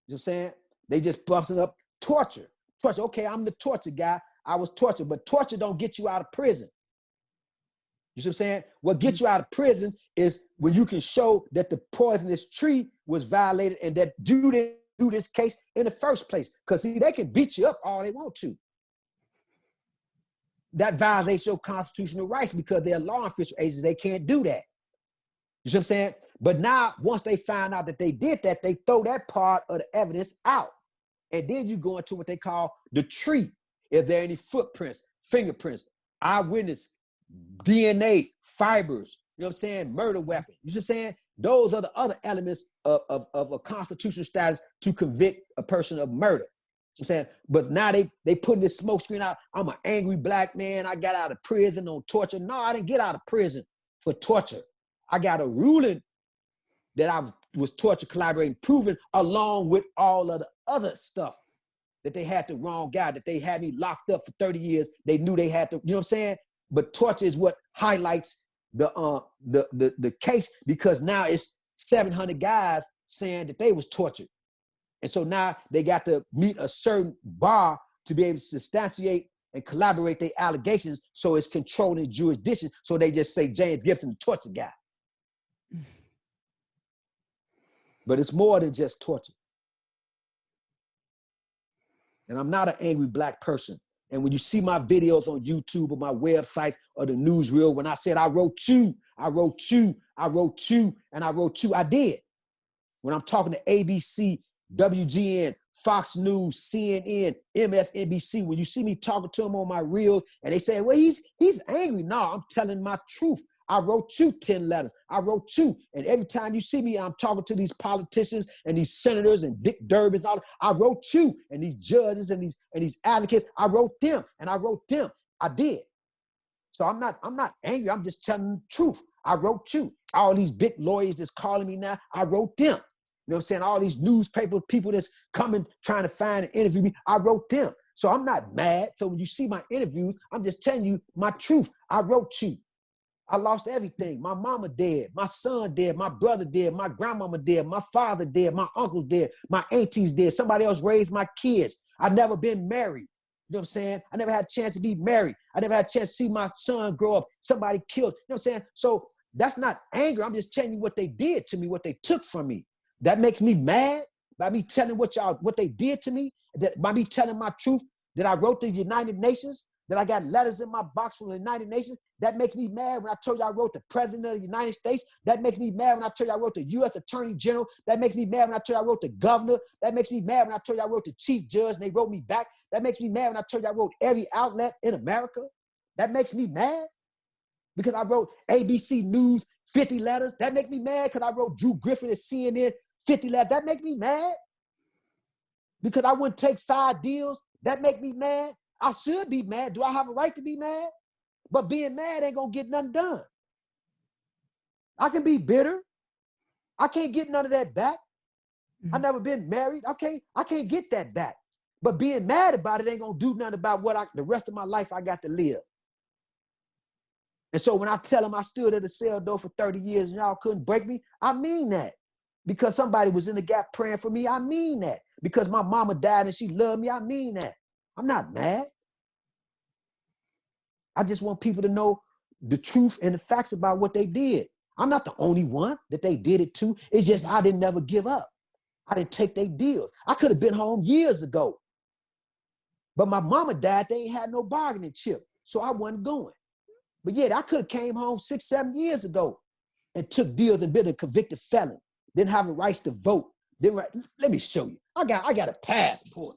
You know what I'm saying? They just busting up torture. Torture, okay, I'm the torture guy. I was tortured, but torture don't get you out of prison. You see what I'm saying? What gets you out of prison is when you can show that the poisonous tree was violated and that dude didn't do this case in the first place. Because see, they can beat you up all they want to. That violates your constitutional rights because they're law enforcement agents. They can't do that. You see what I'm saying? But now, once they find out that they did that, they throw that part of the evidence out. And then you go into what they call the tree. Is there any footprints, fingerprints, eyewitness, DNA, fibers, you know what I'm saying? Murder weapon. You see what I'm saying? Those are the other elements of a constitutional status to convict a person of murder. You know what I'm saying? But now they putting this smoke screen out. I'm an angry black man. I got out of prison on torture. No, I didn't get out of prison for torture. I got a ruling that I was torture collaborating proven along with all of the other stuff that they had the wrong guy, that they had me locked up for 30 years. They knew they had to, you know what I'm saying? But torture is what highlights the case, because now it's 700 guys saying that they was tortured. And so now they got to meet a certain bar to be able to substantiate and collaborate their allegations, so it's controlling jurisdiction. So they just say James Gibson, the torture guy. But it's more than just torture. And I'm not an angry Black person. And when you see my videos on YouTube or my website or the newsreel, when I said I wrote you, I wrote you, I wrote you, and I wrote you, I did. When I'm talking to ABC, WGN, Fox News, CNN, MSNBC, when you see me talking to them on my reels and they say, well, he's angry. No, I'm telling my truth. I wrote you 10 letters. I wrote you. And every time you see me, I'm talking to these politicians and these senators and Dick Durbins. I wrote you, and these judges and these advocates. I wrote them, and I wrote them. I did. So I'm not angry. I'm just telling the truth. I wrote you. All these big lawyers that's calling me now, I wrote them. You know what I'm saying? All these newspaper people that's coming trying to find and interview me, I wrote them. So I'm not mad. So when you see my interviews, I'm just telling you my truth. I wrote you. I lost everything. My mama dead, my son dead, my brother dead, my grandmama dead, my father dead, my uncle's dead, my aunties dead. Somebody else raised my kids. I've never been married. You know what I'm saying? I never had a chance to be married. I never had a chance to see my son grow up. Somebody killed. You know what I'm saying? So that's not anger. I'm just telling you what they did to me, what they took from me. That makes me mad by me telling what they did to me, that by me telling my truth, that I wrote the United Nations, that I got letters in my box from the United Nations. That makes me mad when I told you I wrote the President of the United States. That makes me mad when I told you I wrote the U.S. Attorney General. That makes me mad when I told you I wrote the governor. That makes me mad when I told you I wrote the chief judge and they wrote me back. That makes me mad when I told you I wrote every outlet in America. That makes me mad because I wrote ABC News 50 letters. That makes me mad because I wrote Drew Griffin at CNN 50 letters. That makes me mad because I wouldn't take 5 deals. That makes me mad. I should be mad. Do I have a right to be mad? But being mad ain't gonna get nothing done. I can be bitter. I can't get none of that back. I've never been married. I can't get that back. But being mad about it ain't gonna do nothing about the rest of my life I got to live. And so when I tell them I stood at the cell door for 30 years and y'all couldn't break me, I mean that. Because somebody was in the gap praying for me, I mean that. Because my mama died and she loved me, I mean that. I'm not mad. I just want people to know the truth and the facts about what they did. I'm not the only one that they did it to. It's just I didn't never give up. I didn't take their deals. I could have been home years ago. But my mama died, they ain't had no bargaining chip. So I wasn't going. But yet I could have came home 6, 7 years ago and took deals and been a convicted felon. Didn't have the rights to vote. Let me show you. I got a passport.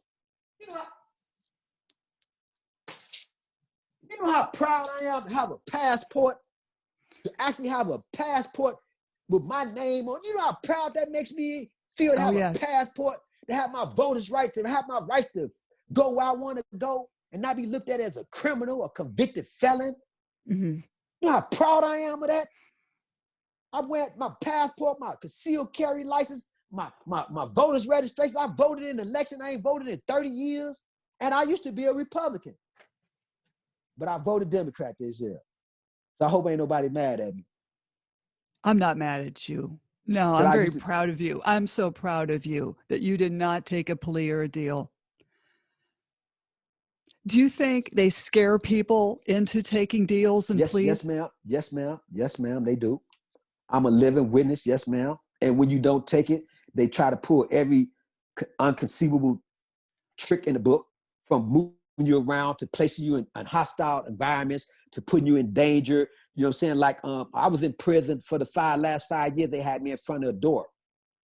You know how proud I am to have a passport? To actually have a passport with my name on. You know how proud that makes me feel to have a passport, to have my voters' right, to have my right to go where I want to go and not be looked at as a criminal, a convicted felon. You know how proud I am of that? I went my passport, my concealed carry license, my voters' registration. I voted in the election. I ain't voted in 30 years. And I used to be a Republican. But I voted Democrat this year. So I hope ain't nobody mad at me. I'm not mad at you. No, I'm very proud of you. I'm so proud of you that you did not take a plea or a deal. Do you think they scare people into taking deals and pleas? Yes, ma'am. Yes, ma'am. Yes, ma'am. They do. I'm a living witness. Yes, ma'am. And when you don't take it, they try to pull every unconceivable trick in the book, from moving you around to placing you in hostile environments to putting you in danger. You know what I'm saying? Like I was in prison for the last 5 years. They had me in front of a door,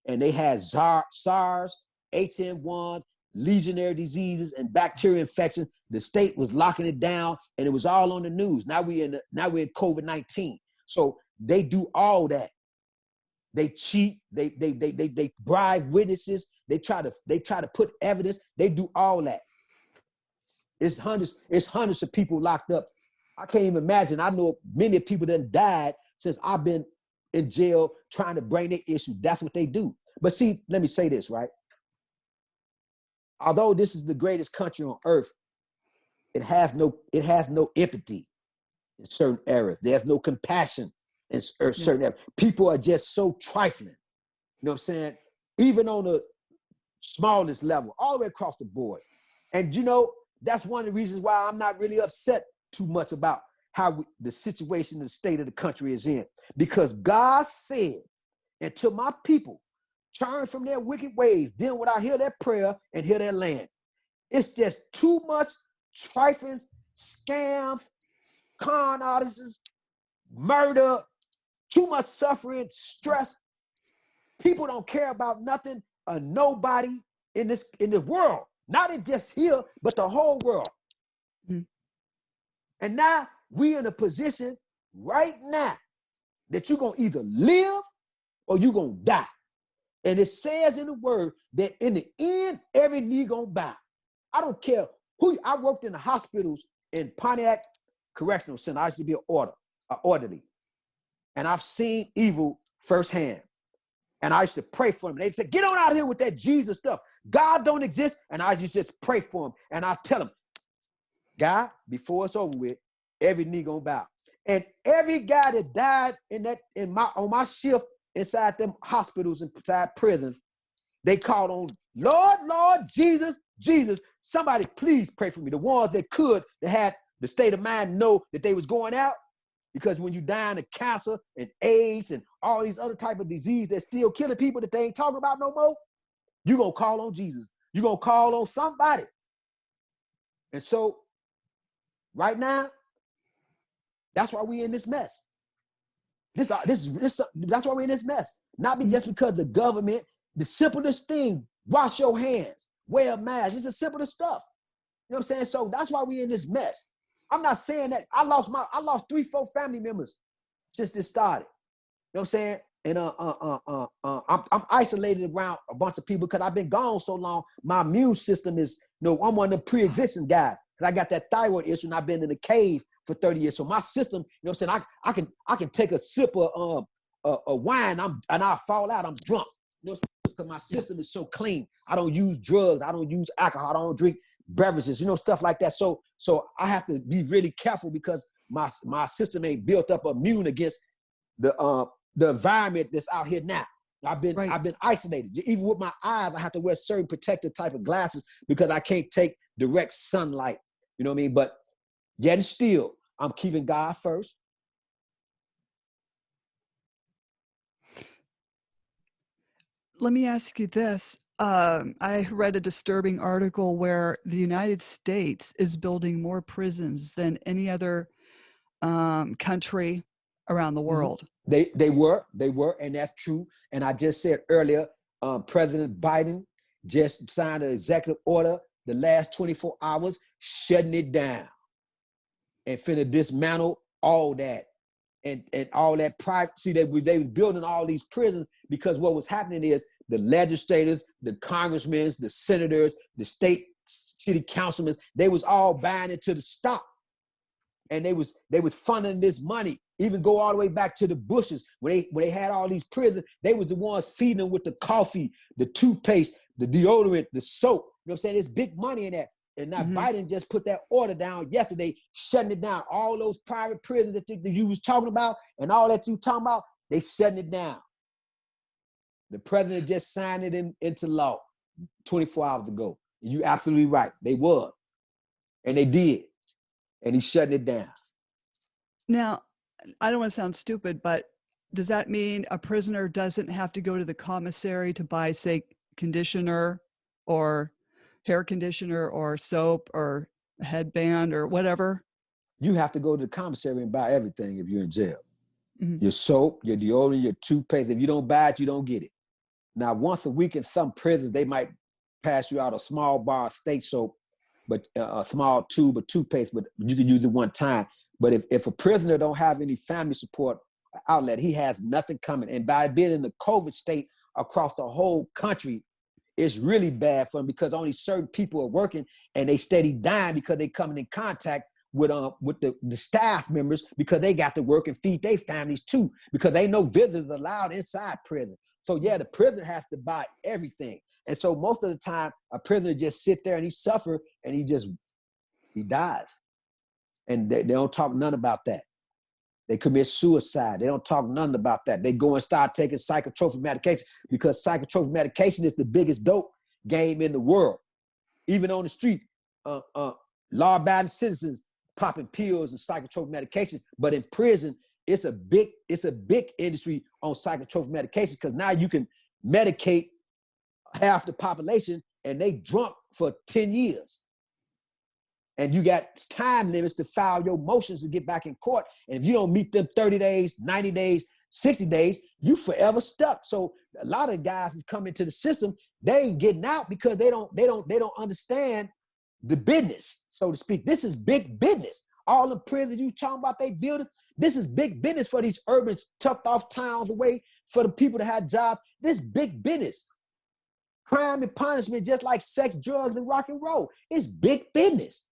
and they had SARS, HN1, legionnaire diseases, and bacterial infections. The state was locking it down, and it was all on the news. Now we're in COVID-19. So they do all that. They cheat. They bribe witnesses. They try to put evidence. They do all that. It's hundreds of people locked up. I can't even imagine. I know many people that died since I've been in jail trying to bring their issue. That's what they do. But see, let me say this, right? Although this is the greatest country on earth, it has no empathy in certain areas. There's no compassion in certain areas. People are just so trifling. You know what I'm saying? Even on the smallest level, all the way across the board. And you know, that's one of the reasons why I'm not really upset too much about how the situation, the state of the country is in. Because God said, and to my people, turn from their wicked ways. Then would I hear their prayer and hear their land. It's just too much trifling, scams, con artists, murder, too much suffering, stress. People don't care about nothing or nobody in this world. Not in just here, but the whole world. Mm. And now we in a position right now that you're going to either live or you're going to die. And it says in the word that in the end, every knee going to bow. I don't care who. I worked in the hospitals in Pontiac Correctional Center. I used to be an orderly. And I've seen evil firsthand. And I used to pray for them. They'd say, get on out of here with that Jesus stuff. God don't exist. And I used to just pray for them. And I tell them, God, before it's over with, every knee gonna bow. And every guy that died on my shift inside them hospitals and inside prisons, they called on Lord, Lord, Jesus, Jesus. Somebody please pray for me. The ones that could, that had the state of mind, know that they was going out. Because when you die of cancer and AIDS and all these other type of disease that's still killing people that they ain't talking about no more, you're going to call on Jesus. You're going to call on somebody. And so right now, that's why we in this mess. That's why we're in this mess. Not just because the government, the simplest thing, wash your hands, wear a mask. It's the simplest stuff. You know what I'm saying? So that's why we in this mess. I'm not saying that I lost 3-4 family members since this started. You know what I'm saying? And I'm isolated around a bunch of people because I've been gone so long. My immune system is, I'm one of the pre-existing guys because I got that thyroid issue and I've been in a cave for 30 years. So my system, you know what I'm saying? I can take a sip of wine and I'll fall out. I'm drunk. You know what I'm saying? Because my system is so clean. I don't use drugs. I don't use alcohol. I don't drink beverages, stuff like that. So I have to be really careful because my system ain't built up immune against the environment that's out here now. I've been isolated. Even with my eyes, I have to wear certain protective type of glasses because I can't take direct sunlight. You know what I mean? But yet and still, I'm keeping God first. Let me ask you this. I read a disturbing article where the United States is building more prisons than any other country around the world. They were, and that's true. And I just said earlier, President Biden just signed an executive order the last 24 hours, shutting it down and finna dismantle all that. And all that private, see, they was building all these prisons because what was happening is the legislators, the congressmen, the senators, the state city councilmen, they was all buying into the stock. And they was funding this money, even go all the way back to the Bushes when they had all these prisons. They was the ones feeding them with the coffee, the toothpaste, the deodorant, the soap. You know what I'm saying? There's big money in that. And now Biden just put that order down yesterday, shutting it down. All those private prisons that you was talking about and all that you talking about, they shutting it down. The president just signed it into law 24 hours ago. You absolutely right. They was. And they did. And he's shutting it down. Now, I don't want to sound stupid, but does that mean a prisoner doesn't have to go to the commissary to buy, say, conditioner or hair conditioner or soap or a headband or whatever? You have to go to the commissary and buy everything if you're in jail. Your soap, your deodorant, your toothpaste. If you don't buy it, you don't get it. Now, once a week in some prisons, they might pass you out a small bar of state soap, but a small tube of toothpaste, but you can use it one time. But if a prisoner don't have any family support outlet, he has nothing coming. And by being in the COVID state across the whole country, it's really bad for them because only certain people are working and they steady dying because they coming in contact with the staff members because they got to work and feed their families too because they know visitors allowed inside prison. So yeah, the prisoner has to buy everything. And so most of the time, a prisoner just sit there and he suffer and he dies. And they don't talk none about that. They commit suicide. They don't talk none about that. They go and start taking psychotropic medication because psychotropic medication is the biggest dope game in the world. Even on the street, law-abiding citizens popping pills and psychotropic medication. But in prison, it's a big industry on psychotropic medication because now you can medicate half the population and they drunk for 10 years. And you got time limits to file your motions to get back in court. And if you don't meet them 30 days, 90 days, 60 days, you forever stuck. So a lot of guys who come into the system, they ain't getting out because they don't understand the business, so to speak. This is big business. All the prisons you talking about they building, this is big business for these urban tucked off towns away for the people that have jobs. This big business. Crime and punishment, just like sex, drugs, and rock and roll. It's big business.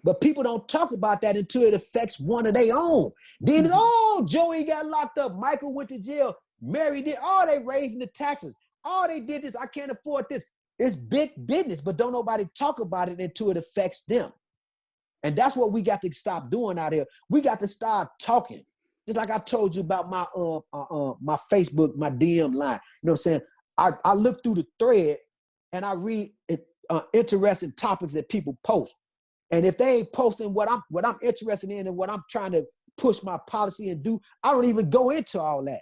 But people don't talk about that until it affects one of their own. Then, oh, Joey got locked up. Michael went to jail. Mary did. Oh, they raising the taxes. Oh, they did this. I can't afford this. It's big business, but don't nobody talk about it until it affects them. And that's what we got to stop doing out here. We got to start talking. Just like I told you about my my Facebook, my DM line. You know what I'm saying? I look through the thread and I read interesting topics that people post. And if they ain't posting what I'm interested in and what I'm trying to push my policy and do, I don't even go into all that.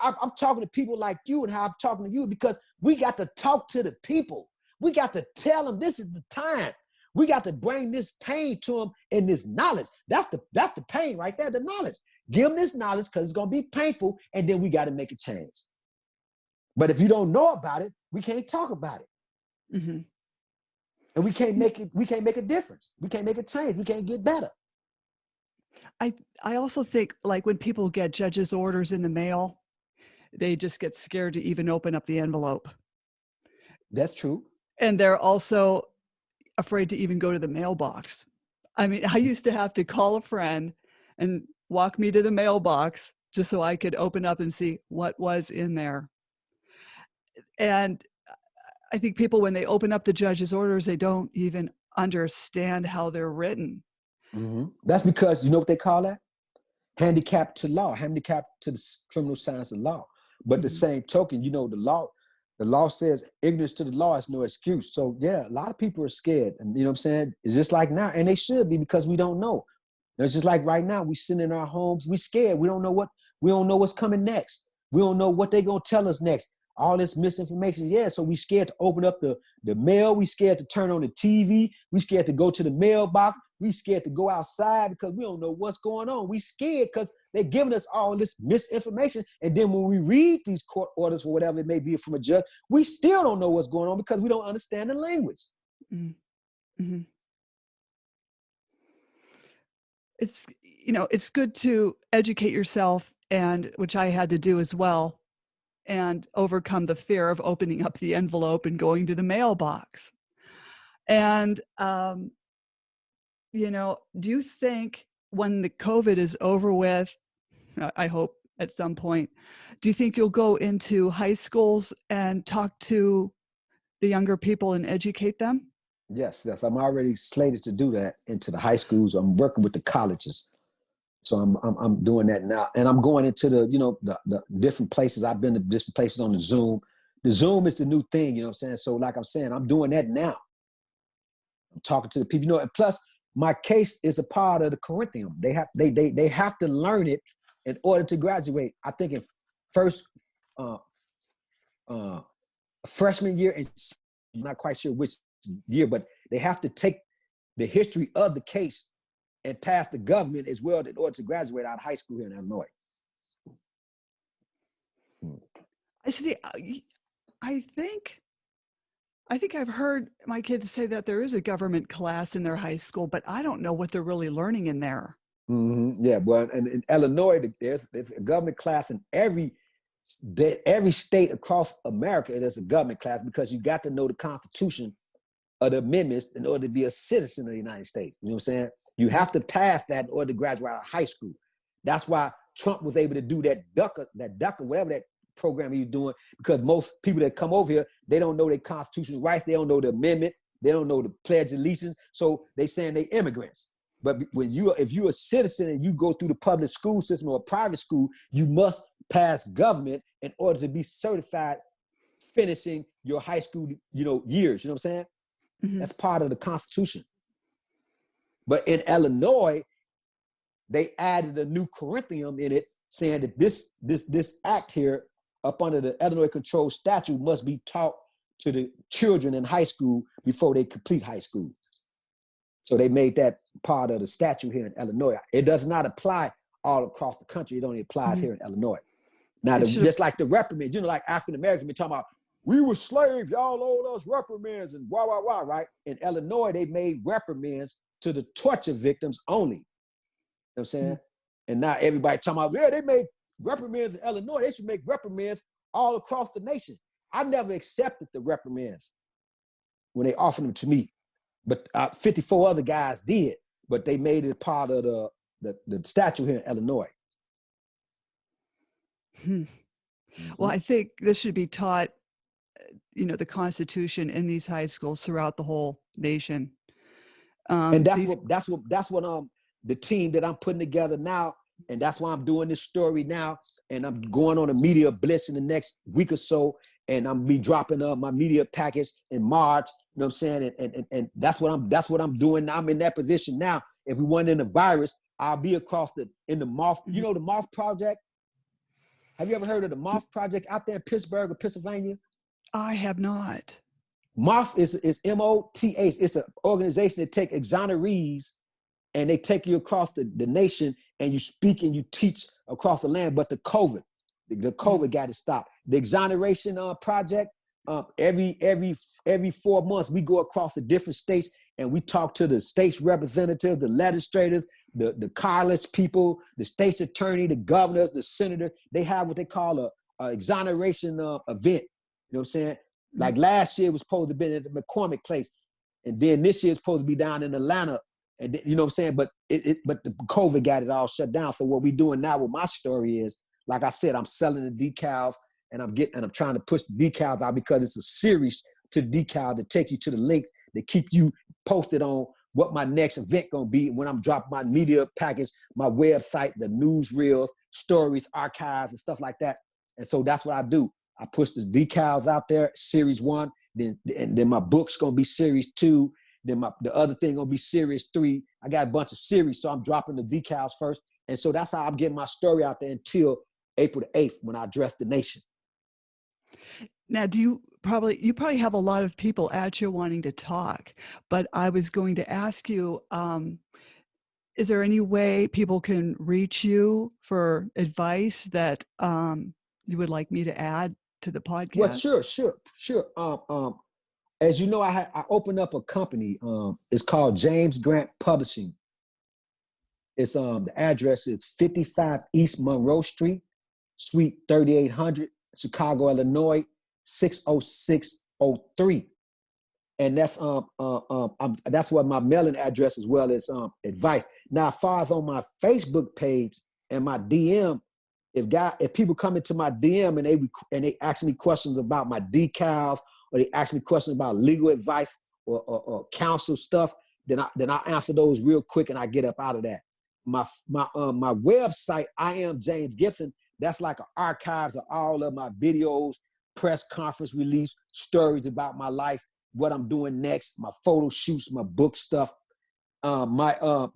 I'm talking to people like you and how I'm talking to you because we got to talk to the people. We got to tell them this is the time. We got to bring this pain to them and this knowledge. That's the pain right there, the knowledge. Give them this knowledge because it's going to be painful, and then we got to make a change. But if you don't know about it, we can't talk about it. Mm-hmm. And we can't make a difference. We can't make a change. We can't get better. I also think, like, when people get judges' orders in the mail, they just get scared to even open up the envelope. That's true. And they're also afraid to even go to the mailbox. I mean, I used to have to call a friend and walk me to the mailbox just so I could open up and see what was in there. And I think people, when they open up the judge's orders, they don't even understand how they're written. Mm-hmm. That's because, you know what they call that? Handicapped to law, handicapped to the criminal science of law. But the same token, you know, the law says ignorance to the law is no excuse. So yeah, a lot of people are scared. And you know what I'm saying? It's just like now, and they should be, because we don't know. It's just like right now, we sitting in our homes, we scared. We don't know what's coming next. We don't know what they're gonna tell us next. All this misinformation, yeah. So we scared to open up the mail. We scared to turn on the TV. We scared to go to the mailbox. We scared to go outside because we don't know what's going on. We scared because they're giving us all this misinformation. And then when we read these court orders or whatever it may be from a judge, we still don't know what's going on because we don't understand the language. Mm-hmm. It's good to educate yourself, and which I had to do as well, and overcome the fear of opening up the envelope and going to the mailbox. And, do you think when the COVID is over with, I hope at some point, do you think you'll go into high schools and talk to the younger people and educate them? Yes. I'm already slated to do that into the high schools. I'm working with the colleges. So I'm doing that now, and I'm going into the different places. I've been to different places on the Zoom. The Zoom is the new thing, you know what I'm saying? So like I'm saying, I'm doing that now. I'm talking to the people, and plus my case is a part of the curriculum. They have to learn it in order to graduate. I think in first freshman year, and I'm not quite sure which year, but they have to take the history of the case and pass the government as well in order to graduate out of high school here in Illinois. I see. I think I've heard my kids say that there is a government class in their high school, but I don't know what they're really learning in there. Mm-hmm. Yeah, well, and in Illinois, there's a government class in every state across America. There's a government class because you got to know the Constitution of the amendments in order to be a citizen of the United States. You know what I'm saying? You have to pass that in order to graduate out of high school. That's why Trump was able to do that DACA, whatever that program he's doing, because most people that come over here, they don't know their constitutional rights. They don't know the amendment. They don't know the Pledge of Allegiance. So they saying they immigrants. But if you're a citizen and you go through the public school system or a private school, you must pass government in order to be certified finishing your high school, years. You know what I'm saying? Mm-hmm. That's part of the Constitution. But in Illinois, they added a new curriculum in it saying that this act here up under the Illinois Control Statute must be taught to the children in high school before they complete high school. So they made that part of the statute here in Illinois. It does not apply all across the country. It only applies here in Illinois. Now, just like the reprimands, you know, like African Americans be talking about, we were slaves, y'all owed us reprimands and wah, wah, wah, right? In Illinois, they made reprimands to the torture victims only. You know what I'm saying? And now everybody talking about, yeah, they made reprimands in Illinois. They should make reprimands all across the nation. I never accepted the reprimands when they offered them to me, but 54 other guys did, but they made it part of the statute here in Illinois. Well, I think this should be taught, you know, the Constitution in these high schools throughout the whole nation. And that's what the team that I'm putting together now, and that's why I'm doing this story now, and I'm going on a media blitz in the next week or so, and I'm be dropping my media package in March. You know what I'm saying? And that's what I'm doing. I'm in that position now. If we went in the virus, I'll be in the Moth. You know the Moth Project? Have you ever heard of the Moth Project out there in Pittsburgh or Pennsylvania? I have not. MOTH is M-O-T-H. It's an organization that take exonerees and they take you across the nation and you speak and you teach across the land. But the COVID got to stop. The Exoneration Project, every 4 months, we go across the different states and we talk to the state's representatives, the legislators, the college people, the state's attorney, the governors, the senator. They have what they call a exoneration event. You know what I'm saying? Like last year was supposed to be at the McCormick place, and then this year is supposed to be down in Atlanta. And you know what I'm saying? But but the COVID got it all shut down. So what we're doing now with my story is, like I said, I'm selling the decals and I'm trying to push the decals out because it's a series to the decal to take you to the links to keep you posted on what my next event gonna be when I'm dropping my media package, my website, the newsreels, stories, archives, and stuff like that. And so that's what I do. I push the decals out there, series 1, then my book's gonna be series 2, then the other thing gonna be series 3. I got a bunch of series, so I'm dropping the decals first. And so that's how I'm getting my story out there until April the 8th when I address the nation. Now, you probably have a lot of people at you wanting to talk, but I was going to ask you, is there any way people can reach you for advice that you would like me to add to the podcast? Well, sure. As you know, I opened up a company. It's called James Grant Publishing. It's the address is 55 East Monroe Street, Suite 3800, Chicago, Illinois, 60603. And that's what my mailing address as well as advice. Now, as far as on my Facebook page and my DM, if people come into my DM and they ask me questions about my decals, or they ask me questions about legal advice or counsel stuff, then I answer those real quick and I get up out of that. My website, I Am James Gibson, that's like an archives of all of my videos, press conference release, stories about my life, what I'm doing next, my photo shoots, my book stuff. My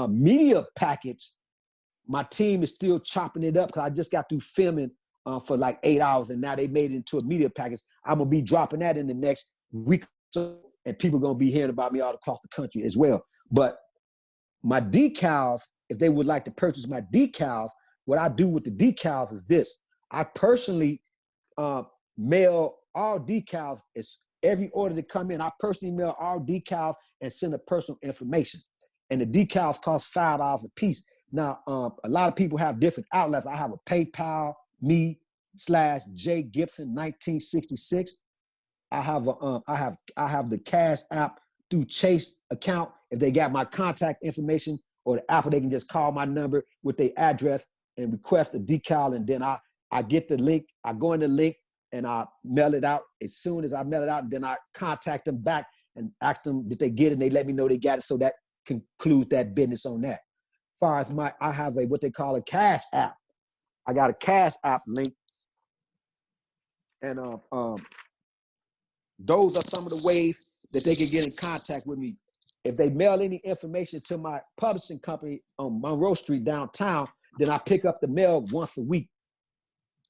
media package, my team is still chopping it up because I just got through filming for like 8 hours and now they made it into a media package. I'm gonna be dropping that in the next week or so, and people are gonna be hearing about me all across the country as well. But my decals, if they would like to purchase my decals, what I do with the decals is this. I personally mail all decals. It's every order that come in, I personally mail all decals and send a personal information. And the decals cost $5 a piece. Now, a lot of people have different outlets. I have a PayPal, me/J Gibson 1966. I have the Cash App through Chase account. If they got my contact information or the Apple, they can just call my number with their address and request a decal. And then I get the link. I go in the link and I mail it out. As soon as I mail it out, and then I contact them back and ask them did they get it, and they let me know they got it. So that concludes that business on that. As far as I have what they call a Cash App. I got a Cash App link. And those are some of the ways that they can get in contact with me. If they mail any information to my publishing company on Monroe Street downtown, then I pick up the mail once a week.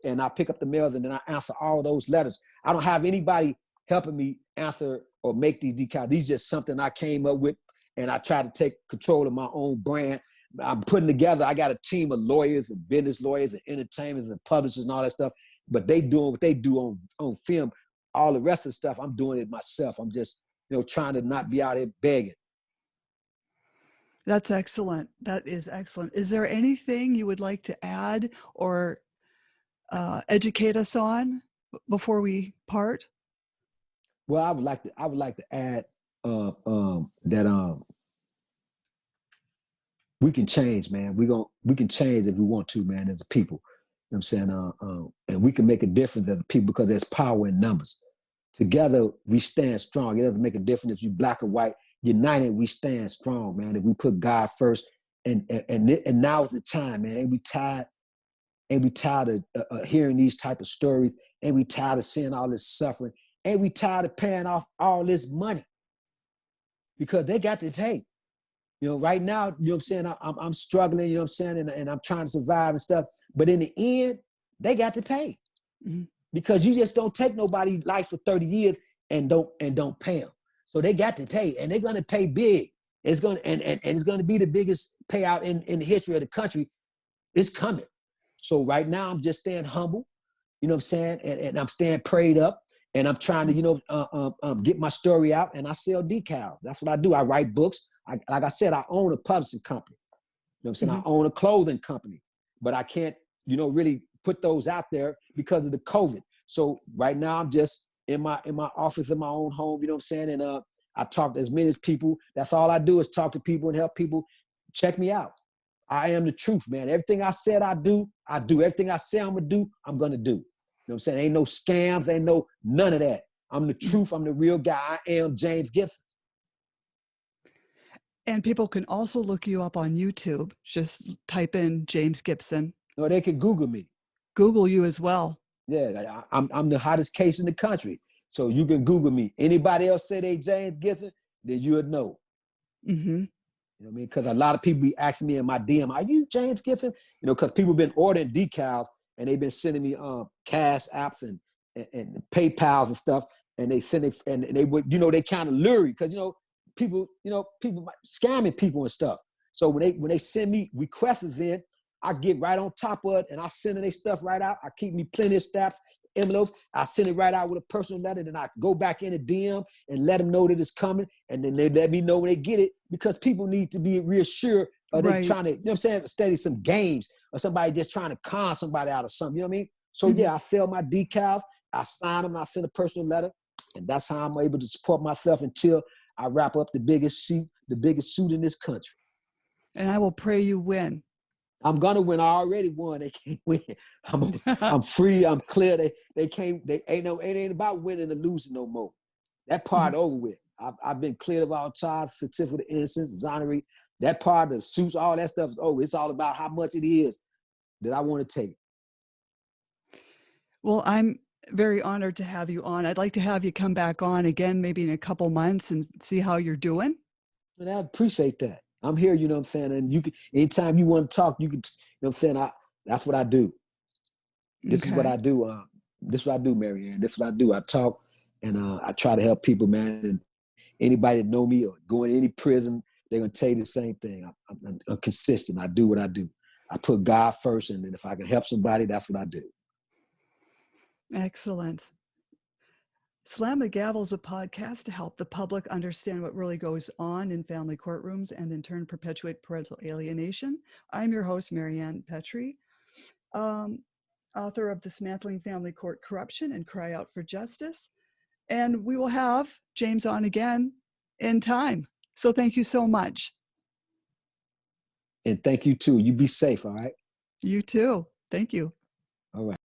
and I pick up the mails and then I answer all those letters. I don't have anybody helping me answer or make these decals. These are just something I came up with, and I try to take control of my own brand. I'm putting together, I got a team of lawyers and business lawyers and entertainers and publishers and all that stuff, but they doing what they do on film. All the rest of the stuff, I'm doing it myself. I'm just, trying to not be out here begging. That's excellent. That is excellent. Is there anything you would like to add or educate us on before we part? Well, I would like to add that we can change, man. We can change if we want to, man, as a people. You know what I'm saying? And we can make a difference as a people because there's power in numbers. Together, we stand strong. It doesn't make a difference if you're black or white. United, we stand strong, man. If we put God first, and now is the time, man. Ain't we tired? Ain't we tired of hearing these type of stories? Ain't we tired of seeing all this suffering? Ain't we tired of paying off all this money? Because they got to pay. Right now, you know what I'm saying? I'm struggling, you know what I'm saying? And I'm trying to survive and stuff. But in the end, they got to pay. Mm-hmm. Because you just don't take nobody's life for 30 years and don't pay them. So they got to pay, and they're gonna pay big. It's gonna and it's gonna be the biggest payout in the history of the country. It's coming. So right now I'm just staying humble, you know what I'm saying? And I'm staying prayed up, and I'm trying to, get my story out, and I sell decals. That's what I do. I write books. Like I said, I own a publishing company. You know what I'm saying? Mm-hmm. I own a clothing company, but I can't, really put those out there because of the COVID. So right now I'm just in my office in my own home, you know what I'm saying? And I talk to as many as people. That's all I do is talk to people and help people. Check me out. I am the truth, man. Everything I said I do. Everything I say I'm gonna do, I'm gonna do. You know what I'm saying? Ain't no scams, ain't no none of that. I'm the truth, I'm the real guy. I am James Gibson. And people can also look you up on YouTube. Just type in James Gibson. Or they can Google me. Google you as well. Yeah, I'm the hottest case in the country. So you can Google me. Anybody else say they James Gibson, then you would know. Mm-hmm. You know what I mean? Because a lot of people be asking me in my DM, are you James Gibson? Because people been ordering decals and they've been sending me cash apps and PayPals and stuff. And they send it, and they would, they kind of lure you because, people scamming people and stuff. So when they send me requests in, I get right on top of it and I send their stuff right out. I keep me plenty of staff envelopes. I send it right out with a personal letter. Then I go back in the DM and let them know that it's coming. And then they let me know when they get it, because people need to be reassured. Or they trying to, what I'm saying, study some games, or somebody just trying to con somebody out of something. You know what I mean? So yeah, I sell my decals. I sign them. I send a personal letter. And that's how I'm able to support myself until I wrap up the biggest suit in this country. And I will pray you win. I'm gonna win. I already won. They can't win. I'm free. I'm clear. They ain't about winning or losing no more. That part over with. I've been cleared of all charges, certificate of innocence, exonerated. That part, the suits, all that stuff is over. It's all about how much it is that I want to take. Well, I'm very honored to have you on. I'd like to have you come back on again, maybe in a couple months, and see how you're doing. And I appreciate that. I'm here, you know what I'm saying? And you can, anytime you want to talk, you can, you know what I'm saying? That's what I do. This is what I do. This is what I do, Marianne. This is what I do. I talk and I try to help people, man. And anybody that know me or go in any prison, they're going to tell you the same thing. I'm consistent. I do what I do. I put God first, and then if I can help somebody, that's what I do. Excellent. Slam the Gavel is a podcast to help the public understand what really goes on in family courtrooms and in turn perpetuate parental alienation. I'm your host, Marianne Petrie, author of Dismantling Family Court Corruption and Cry Out for Justice. And we will have James on again in time. So thank you so much. And thank you too. You be safe, all right? You too. Thank you. All right.